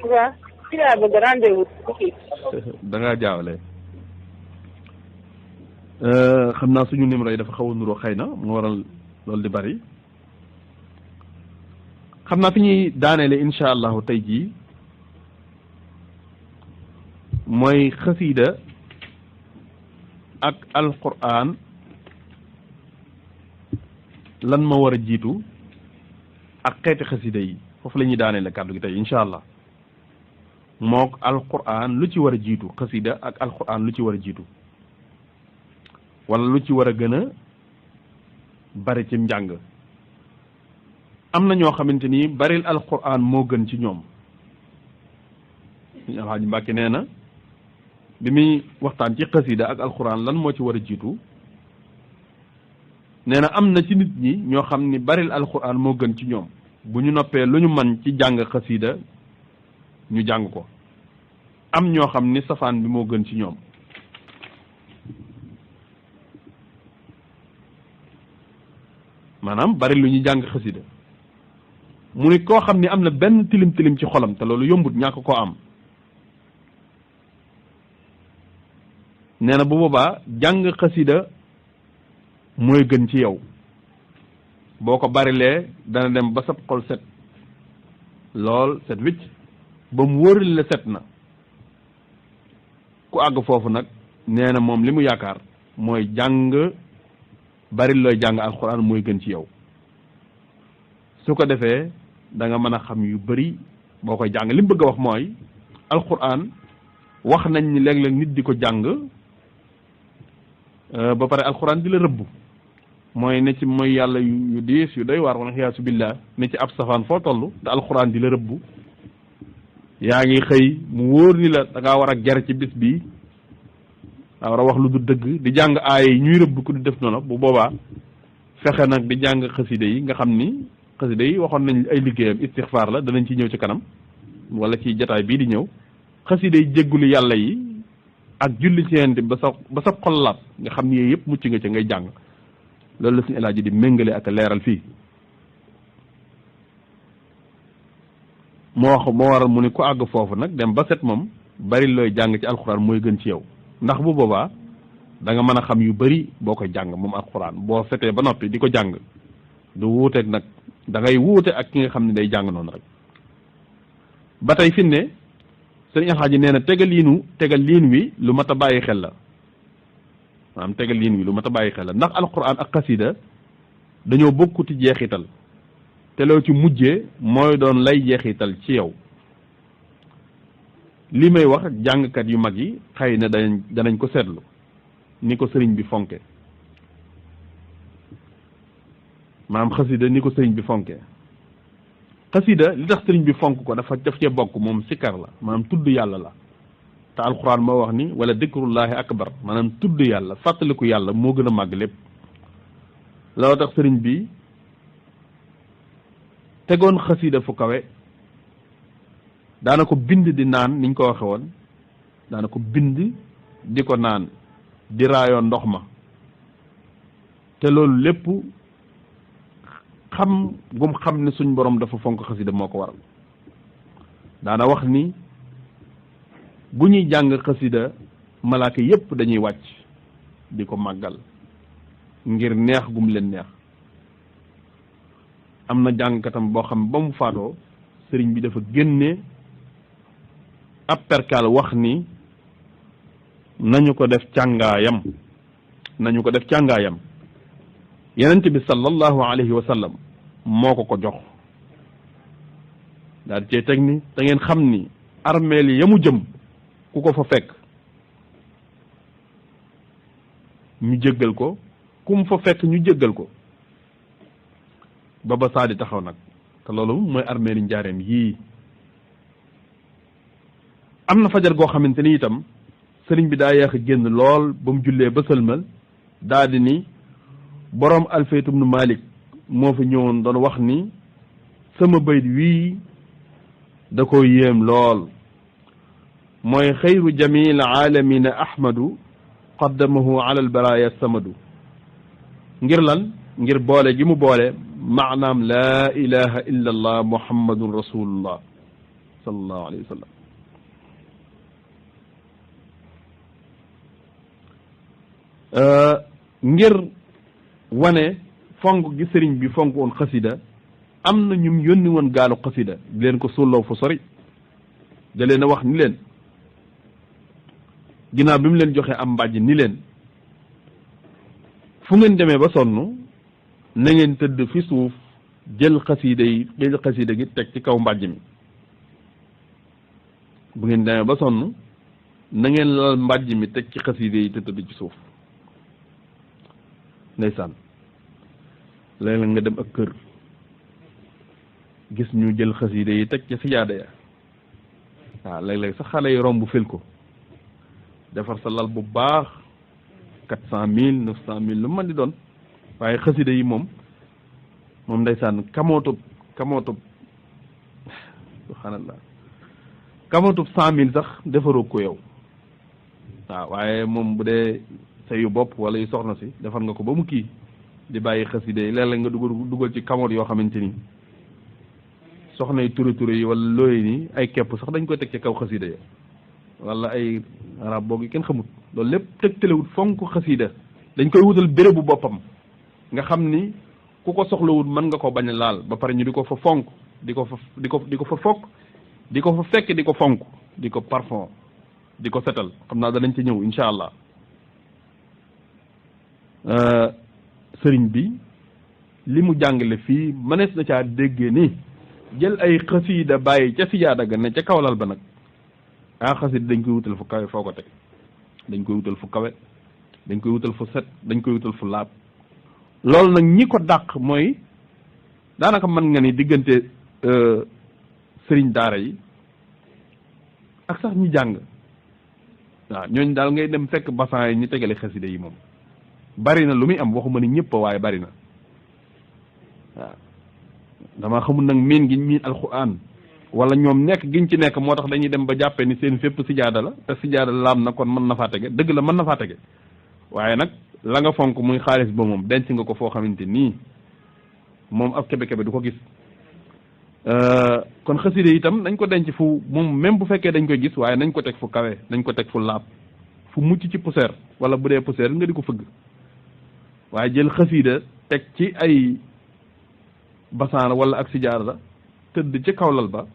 waaw ci laa bëgg rendez-vous. da ngaa jaawale xam naa suñu numéro yi dafa xaw a nuroo xëy na moo waral loolu di bari xam naa fi ñuy daaneele incha allahu tey jii mooy xasiida ak alquran lan ma war a jiitu ak xeeti xasiida yi foofu la ñuy daaneele kàddu gi tey incha allah mook alquran lu ci war a jiitu xasiida ak alquran lu ci war a jiitu wala lu ci war a gën a bari ci njàng am na ñoo xamante ni baril alquran moo gën ci ñoom suñu Alxaaji Mbàkke nee na bi muy waxtaan ci xasida ak alquran lan moo ci war a jiitu nee na am na ci nit ñi ñoo xam ni baril alquran moo gën ci ñoom bu ñu noppee lu ñu man ci jàng xasida ñu jàng ko am ñoo xam ni safaan bi moo gën ci ñoom maanaam bari lu ñuy jàng xasida mu ni koo xam ni am na benn tilim tilim ci xolam te loolu yombut ñàkk koo am nee na bu boobaa jàng xasida mooy gën ci yow boo ko barilee dana dem ba sab xol set lool set wicc ba mu wóoril la set na ku àgg foofu nag nee na moom li mu yaakaar mooy jàng bari looy jàng alxuraan mooy gën ci yow su ko defee da nga mën a xam yu bari boo koy jàng li mu bëgg a wax mooy alxuraan wax nañ ni léeg-léeg nit di ko jàng ba pare alxuraan di la rëbb mooy ne ci mooy yàlla yu diis yu doy waar wala xiyaasu billah ne ci ab safaan foo toll te alxuraan di la rëbb yaa ngi xëy mu wóor ni la da ngaa war a ger ci bis bi daa war a wax lu du dëgg di jàng aaya yi ñuy rëbb ku di def noonu bu boobaa fexe nag di jàng xasida yi nga xam ni xasida yi waxoon nañ ay liggéeyam istixfaar la danañ ci ñëw ci kanam wala ci jataay bii di ñëw xasida yi jéggulu yàlla yi ak julli ci yent ba sa xol laat nga xam ni yooyu yëpp mucc nga ca ngay jàng loolu la suñu El Hadji di méngale ak leeral fii moo waral mu ni ku àgg foofu nag dem ba set moom bari looy jàng ci alxuraan mooy gën ci yow ndax bu boobaa da nga mën a xam yu bari boo koy jàng moom alxuraan boo setee ba noppi di ko jàng du wuuteeg nag da ngay wuute ak ki nga xam ne day jàng noonu rek ba tey fi ne sëriñ Alxaaji nee na tegal liin wi lu mat a bàyyi xel la maanaam tegal liin wi lu mat a bàyyi xel la ndax alxuraan ak xasida dañoo bokkuti jeexital te loo ci mujjee mooy doon lay jeexital ci yow li may wax jàngkat yu mag yi xëy na danañ ko seetlu ni ko sëriñ bi fonke maanaam xasida ni ko sëriñ bi fonke xasida li tax sëriñ bi fonk ko daf cee bokk moom sikkar la maanaam tudd yàlla la te alxuraan moo wax ni wala dikrullahi akbar maanaam tudd yàlla fàttaliku yàlla moo gën a màgg lépp loolu tax sëriñ bi tegoon xasida fu kawe daana ko bind di naan niñ ko waxe woon daana ko bind di ko naan di raayoo ndox ma te loolu lépp xam gum xam ne suñ borom dafa fonk xasida moo ko waral daana wax ni bu ñuy jàng xasida malaaka yépp dañuy wàcc di ko màggal ngir neex gum leen neex am na jàngkatam boo xam ba mu faatoo sëriñ bi dafa génne ab perkaal wax ni nañu ko def càngaayam yenent bi sallallahu alayhi wa sallam moo ko jox daal di cee teg ni da ngeen xam ni armeel yi yamu jëm ku ko fa fekk ñu jéggal ko kum fa fekk ñu jéggal ko ba saa di taxaw nag te loolu mooy armeeri njaareem yii. am na fajar goo xamante ni itam sëriñ bi daa yeex a génn lool ba mu jullee ba sëlmal daa di ni boroom Alfaytu ibnu Malik moo fi ñëwoon doon wax ni sama bayt wii da ko yéem lool mooy xayru jamil aalamina ahmadu qaddamahu ala albaraya samadu ngir lan ngir boole gi mu boole maanaam laa ilaha illa allah muhammadun rasulullah sallallahu alayhi wa sallam ngir wane fonk gi sëriñ bi fonk woon xasida am na ñum yónni woon gaalu xasida di leen ko sulloo fu sori da leen a wax ni leen ginnaaw bi mu leen joxe am mbàjj ni leen fu ngeen demee ba sonn na ngeen tëdd fi suuf jël xasida gi teg ci kaw mbàjj mi bu ngeen demee ba sonn na ngeen lal mbàjj mi teg ci xasida yi te tëdd ci suuf ndeysaan léeg-léeg nga dem ak kër gis ñu jël xasida yi teg ci sijaada ya waaw léeg-léeg sax xale yi romb fil ko defar sa lal bu baax 400.000 900.000 lu mën di doon waaye xasida yi moom ndeysaan kamootub subhanallah kamootub 100.000 sax defaroo ko yow waaw waaye moom bu dee sa yu bopp wala yu soxna si defar nga ko ba mu kii di bàyyi xasida yi léeg-léeg nga dugal ci kamoot yoo xamante ni soxna yi ture yi wala looy ni ay kepp sax dañ koy teg ci kaw xasida yi wala ay arab boog yi kenn xamut loolu lépp tegtalewut fonk xasida dañ koy wutal béréb bu boppam nga xam ni ku ko soxlawut mën nga ko bañ a laal ba pare ñu di ko fa fonk di ko fa fokk di ko fa fekk di ko fonk di ko parfum di ko setal xam naa danañ ci ñëw incha allah sëriñ bi li mu jàngale fii mënees na caa déggee ni jël ay xasida bàyyi ca sijaada ga ne ca kawlal ba nag xasida dañ koy wutal fu kawe foo ko teg dañ koy wutal fu kawe dañ koy wutal fu set dañ koy wutal fu laab loolu nag ñi ko dàq mooy daanaka mën nga ni diggante sëriñ daara yi ak sax ñi jàng waaw ñooñu daal ngay dem fekk basan yi ñu tegale xasida yi moom bari na lu muy am waxuma ni ñëpp waaye bari na waaw dama xamul nag miin gi miin alxuraan wala ñoom nekk giñ ci nekk moo tax dañuy dem ba jàppee ni seen fépp sijaada la te sijaada laam na kon mën na faa tege dëgg la mën na faa tege waaye nag la nga fonk muy xaalis ba moom denc nga ko foo xamante nii moom ab kebe-kebe du ko gis kon xasida itam nañ ko denc fu moom même bu fekkee dañ koy gis waaye nañ ko teg fu kawe nañ ko teg fu laab fu mucc ci poussière wala bu dee poussière nga di ko fëgg waaye jël xasida teg ci ay basaan wala ak sijaada tëdd ci kawlal ba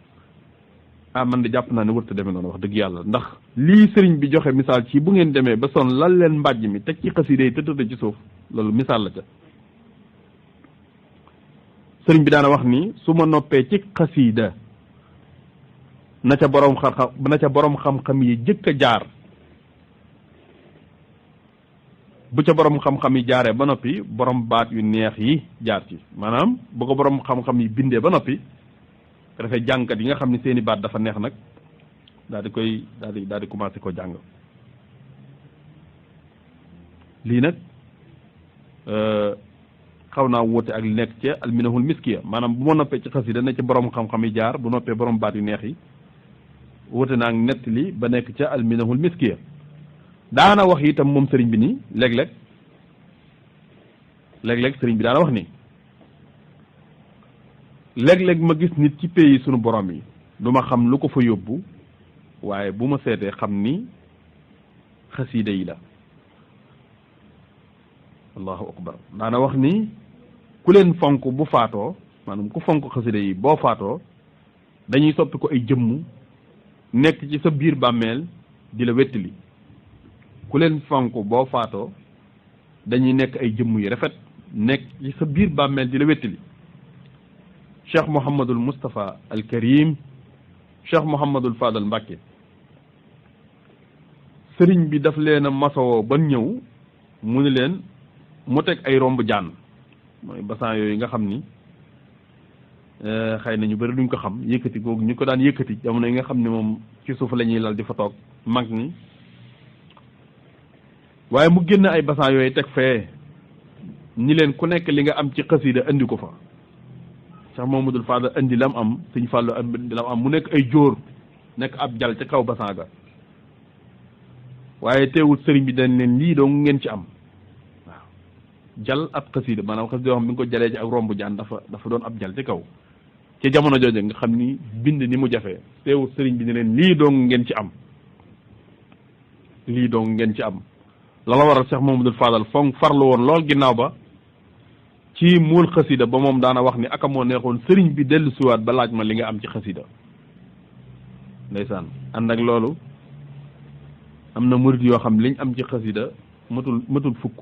man de jàpp naa ne wërta demee noonu wax dëgg yàlla ndax lii sëriñ bi joxe misaal ci bu ngeen demee ba son lal leen mbàjj mi teg ci xasida yi te tëdd ci suuf loolu misaal la ca sëriñ bi daana wax ni su ma noppee ci xasida na ca borom xam-xam yi jëkk a jaar bu ca borom xam-xam yi jaaree ba noppi borom baat yu neex yi jaar ci maanaam bu ko borom xam-xam yi bindee ba noppi te dafay jàngkat yi nga xam ne seeni baat dafa neex nag daal di commencé ko jàng lii nag xaw naa woote ak li nekk ca alminahul miskiya maanaam bu ma noppee ci xasida ne ca borom xam-xam yi jaar bu noppee borom baat yu neex yi woote naa ak nett li ba nekk ca alminahul miskiya daana wax itam moom sëriñ bi nii léeg-léeg sëriñ bi daana wax ni léeg-léeg ma gis nit ci pays sunu borom yi du ma xam lu ko fa yóbbu waaye bu ma seetee xam ni xasiida yi la allahu akbar daana wax ni ku leen fonk bu faatoo maanaam ku fonk xasiida yi boo faatoo dañuy soppi ko ay jëmm nekk ci sa biir bàmmeel di la wettali ku leen fonk boo faatoo dañuy nekk ay jëmm yu rafet nekk ci sa biir bàmmeel di la wettali cheikh Mouhamadul Moustapha al Karim cheikh Mouhamadul Fadal Mbacke sëriñ bi daf leen a masawoo ban ñëw mu ni leen mu teg ay romb jaan mooy basan yooyu nga xam ni xëy na ñu bëri duñ ko xam yëkkati googu ñu ko daan yëkkati jamono yi nga xam ne moom ci suuf la ñuy lal di fa toog mag ñi waaye mu génn ay basan yooyu teg fee ñi leen ku nekk li nga am ci xasida andi ko fa Cheikh Mamadou Fadal andi lam am Sëñ Fallu andi lam am mu nekk ay jóor nekk ab jal ca kaw basan ga waaye teewut sëriñ bi dañ leen lii doo ngeen ci am waaw jal ab xasida maanaam xasida yoo xam bi nga ko jalee ci ak romb jaan dafa doon ab jal ci kaw ci jamono jooju nga xam ni bind ni mu jafee teewut sëriñ bi ne leen lii doo ngeen ci am lii doo ngeen ci am la waral Cheikh Mamadou Fadal fonk farlu woon lool ginnaaw ba ci muul xasida ba moom daana wax ni aka moo neexoon sëriñ bi dellu siwaat ba laaj ma li nga am ci xasida ndeysaan ànd ak loolu am na murid yoo xam liñ am ci xasida matul fukk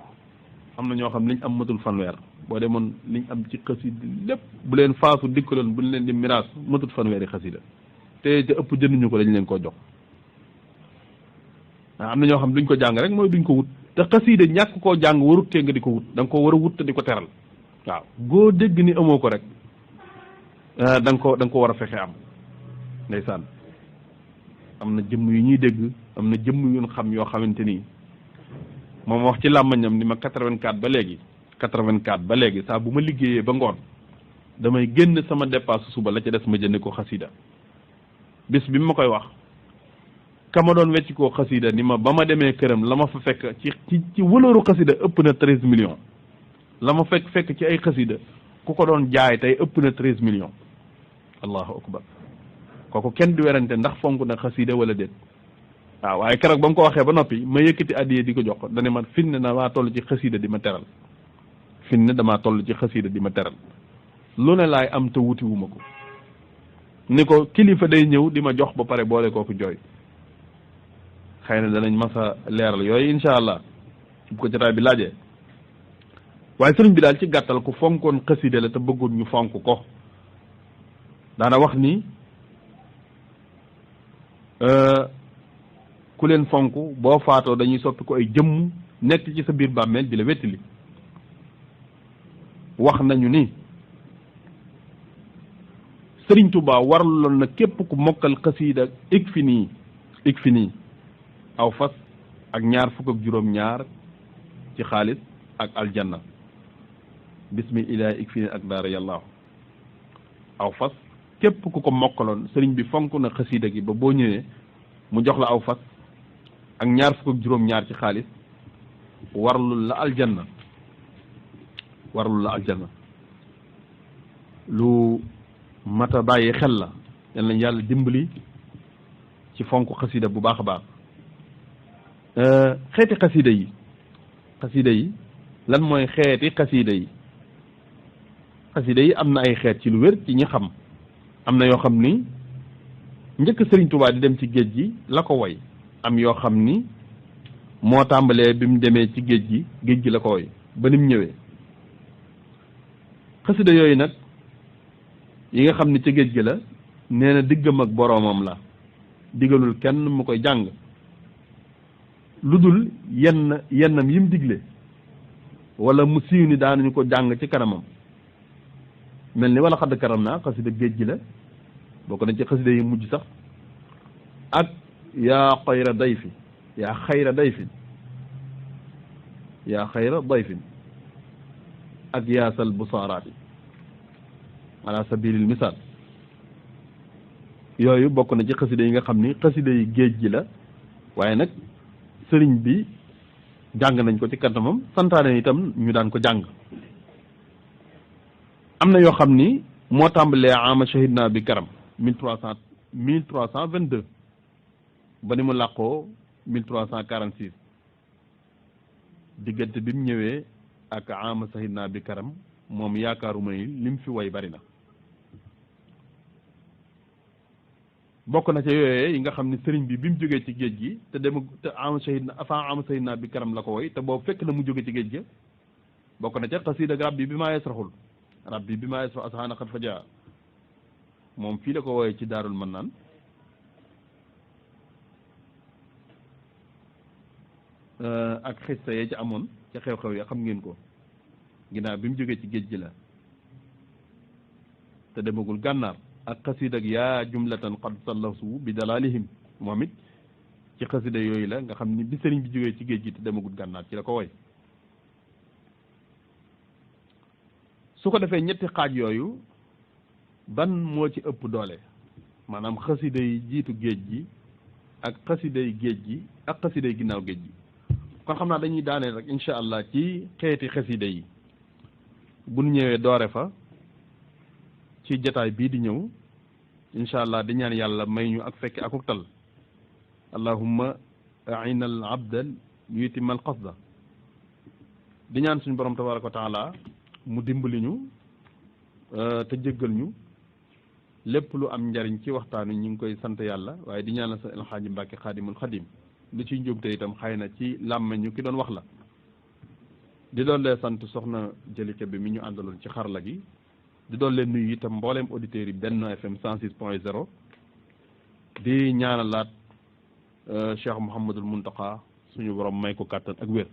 am na ñoo xam liñ am matul fanweer boo demoon liñ am ci xasida lépp bu leen faasu dikkaloon bu ñu leen di miraas matul fanweeri xasida te ëpp jënduñu ko dañ leen koo jox am na ñoo xam duñ ko jàng rek mooy duñ ko wut te xasida ñàkk koo jàng warut tee nga di ko wut da nga ko war a wut te di ko teral waaw boo dégg ni amoo ko rek da nga ko war a fexe am ndeysaan am na jëmm yu ñuy dégg am na jëmm yu xam yoo xamante ni moom wax ci làmmañam ni ma 84 ba léegi 84 ba léegi saa bu ma liggéeyee ba ngoon damay génn sama dépasse suba la ca des ma jënd ko xasida bis bi ma koy wax ka ma doon wecc koo xasida ni ma ba ma demee këram la ma fa fekk ci wëlooru xasida ëpp na 13 millions la ma fekk ci ay xasida ku ko doon jaay tey ëpp na 13 millions allahu akbar kooku kenn du werante ndax fonk na xasida wala déet waaw waaye keroog ba mu ko waxee ba noppi ma yëkkati addiye di ko jox ko dane man fin ne damaa toll ci xasida di ma teral fin ne damaa toll ci xasida di ma teral lu ne laay am te wutiwuma ko ni ko kilifa day ñëw di ma jox ba pare boole kooku jooy xëy na danañ masa leeral yooyu incha allah bu ko jotaay bi laajee waaye sëriñ bi daal ci gàttal ku fonkoon xasida la te bëggoon ñu fonk ko daana wax ni ku leen fonk boo faatoo dañuy soppi ko ay jëmm nekk ci sa biir bàmmeel di la wettili wax nañu ni Sëriñ Tuubaa waraloon na képp ku mokkal xasida ik fi nii aw fas ak ñaar fukk ak juróom-ñaar ci xaalis ak aljanna bismi ilaahi ik fi nii ak daara yàllaahu aw fas képp ku ko mokkaloon sëriñ bi fonk na xasida gi ba boo ñëwee mu jox la aw fas ak ñaar fukk ak juróom-ñaar ci xaalis warlul la aljanna lu mata bàyyi xel la yal nañ yàlla dimbali ci fonk xasida bu baax a baax xeeti xasida yi lan mooy xeeti xasida yi am na ay xeet ci lu wér ci ñi xam am na yoo xam ni njëkk Sëriñ Tuubaa di dem ci géej gi la ko woy am yoo xam ni moo tàmbalee bi mu demee ci géej gi la ko woy ba ni mu ñëwee xasida yooyu nag yi nga xam ni ci géej gi la nee na diggam ak boroomam la digalul kenn mu koy jàng lu dul yennam yim digle wala mu siiw ni daanañu ko jàng ci kanamam mel ni wala xadd karam naa xasida géej gi la bokk nañ ci xasida yi mujj sax ak yaa xayra dayfi yaa xayra dayfin ak yaasal busaaraati ala sabilil misaal yooyu bokk na ci xasida yi nga xam ni xasida yi géej gi la waaye nag sëriñ bi jàng nañ ko ci kanamam santaane itam ñu daan ko jàng am na yoo xam ni moo tàmbalee ama shahidna bi karam 1322 ba ni mu làqoo 1346 diggante bi mu ñëwee ak ama shahidna bi karam moom yaakaaruma ni lim fi way bari na bokk na ca yooyee yi nga xam ne sëriñ bi mu jógee ci géej gi te ama shahidna bi karam la ko woy te boobu fekk na mu jóge ci géej gi bokk na ca xasida rabbi bi maa yasraxul rabbi bi maa yasraxul asxaana xat fa jaa moom fii la ko wooyee ci daarul mannaan ak xista yee ci amoon ca xew-xew ya xam ngeen ko ginnaaw bi mu jógee ci géej gi la te demagul gànnaar ak xasida ak yaa jumlatan qad sallasu bi dalalihim moom it ci xasida yooyu la nga xam ni bi sëriñ bi jógee ci géej gi te demagul gànnaar ci la ko woy su ko defee ñetti xaaj yooyu ban moo ci ëpp doole maanaam xasida yi jiitu géej gi ak xasida yi géej gi ak xasida yi ginnaaw géej gi kon xam naa dañuy daaneel rek incha allah ci xeeti xasida yi bu ñu ñëwee doore fa ci jataay bii di ñëw incha allah di ñaan yàlla may ñu ak fekke akuk tal allahumma aina al abda yutima al qasda di ñaan suñu borom tabaraka wa taala mu dimbali ñu te jéggal ñu lépp lu am njariñ ci waxtaan wi ñu ngi koy sant yàlla waaye di ñaanal sa El Hadji Mbacke xaadimul xadim lu ciy njuumte itam xëy na ci làmmeñu ki doon wax la di doon lee sant soxna Jalika bi mi ñu àndaloon ci xarala gi di doon leen nuyu itam mbooleem auditeurs yi Benno FM 106.0 di ñaanalaat Cheikh Mouhamadul Muntaqa suñu borom may ko kàttan ak wér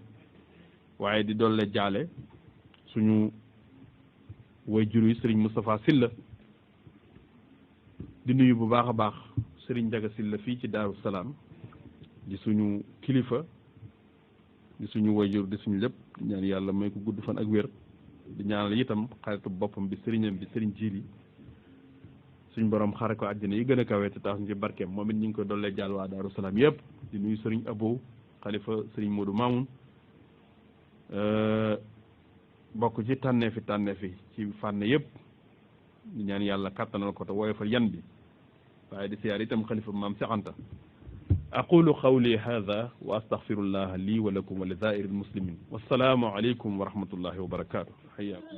waaye di doon lee jaale suñu way jur yi Serigne Moustapha Sylla di nuyu bu baax a baax Serigne Ndiaga Sylla fii ci Daaru Salaam di suñu kilifa di suñu wayjur di suñu lépp di ñaan yàlla may ko gudd fan ak wér di ñaanal itam xaritu boppam bi sëriñam bi Serigne Jili suñ borom xare ko àjjana yi gën a kawe te tax ñu ci barkeem moom it ñu ngi koy dollee jàll waa Daaru Salaam yëpp di nuyu Serigne Abo xalifa Serigne Modou Mamoun bokk ci tànneefi ci fànn yëpp di ñaan yàlla kàttanal ko te woyofal yan bi waaye di siyaar itam xalifa maam Seex Anta aqulu qawli hadha wa astaghfirullah li wa lakum wa li saa'iril muslimin wassalaamu alaykum wa rahmatullahi wa barakatuh hayyakum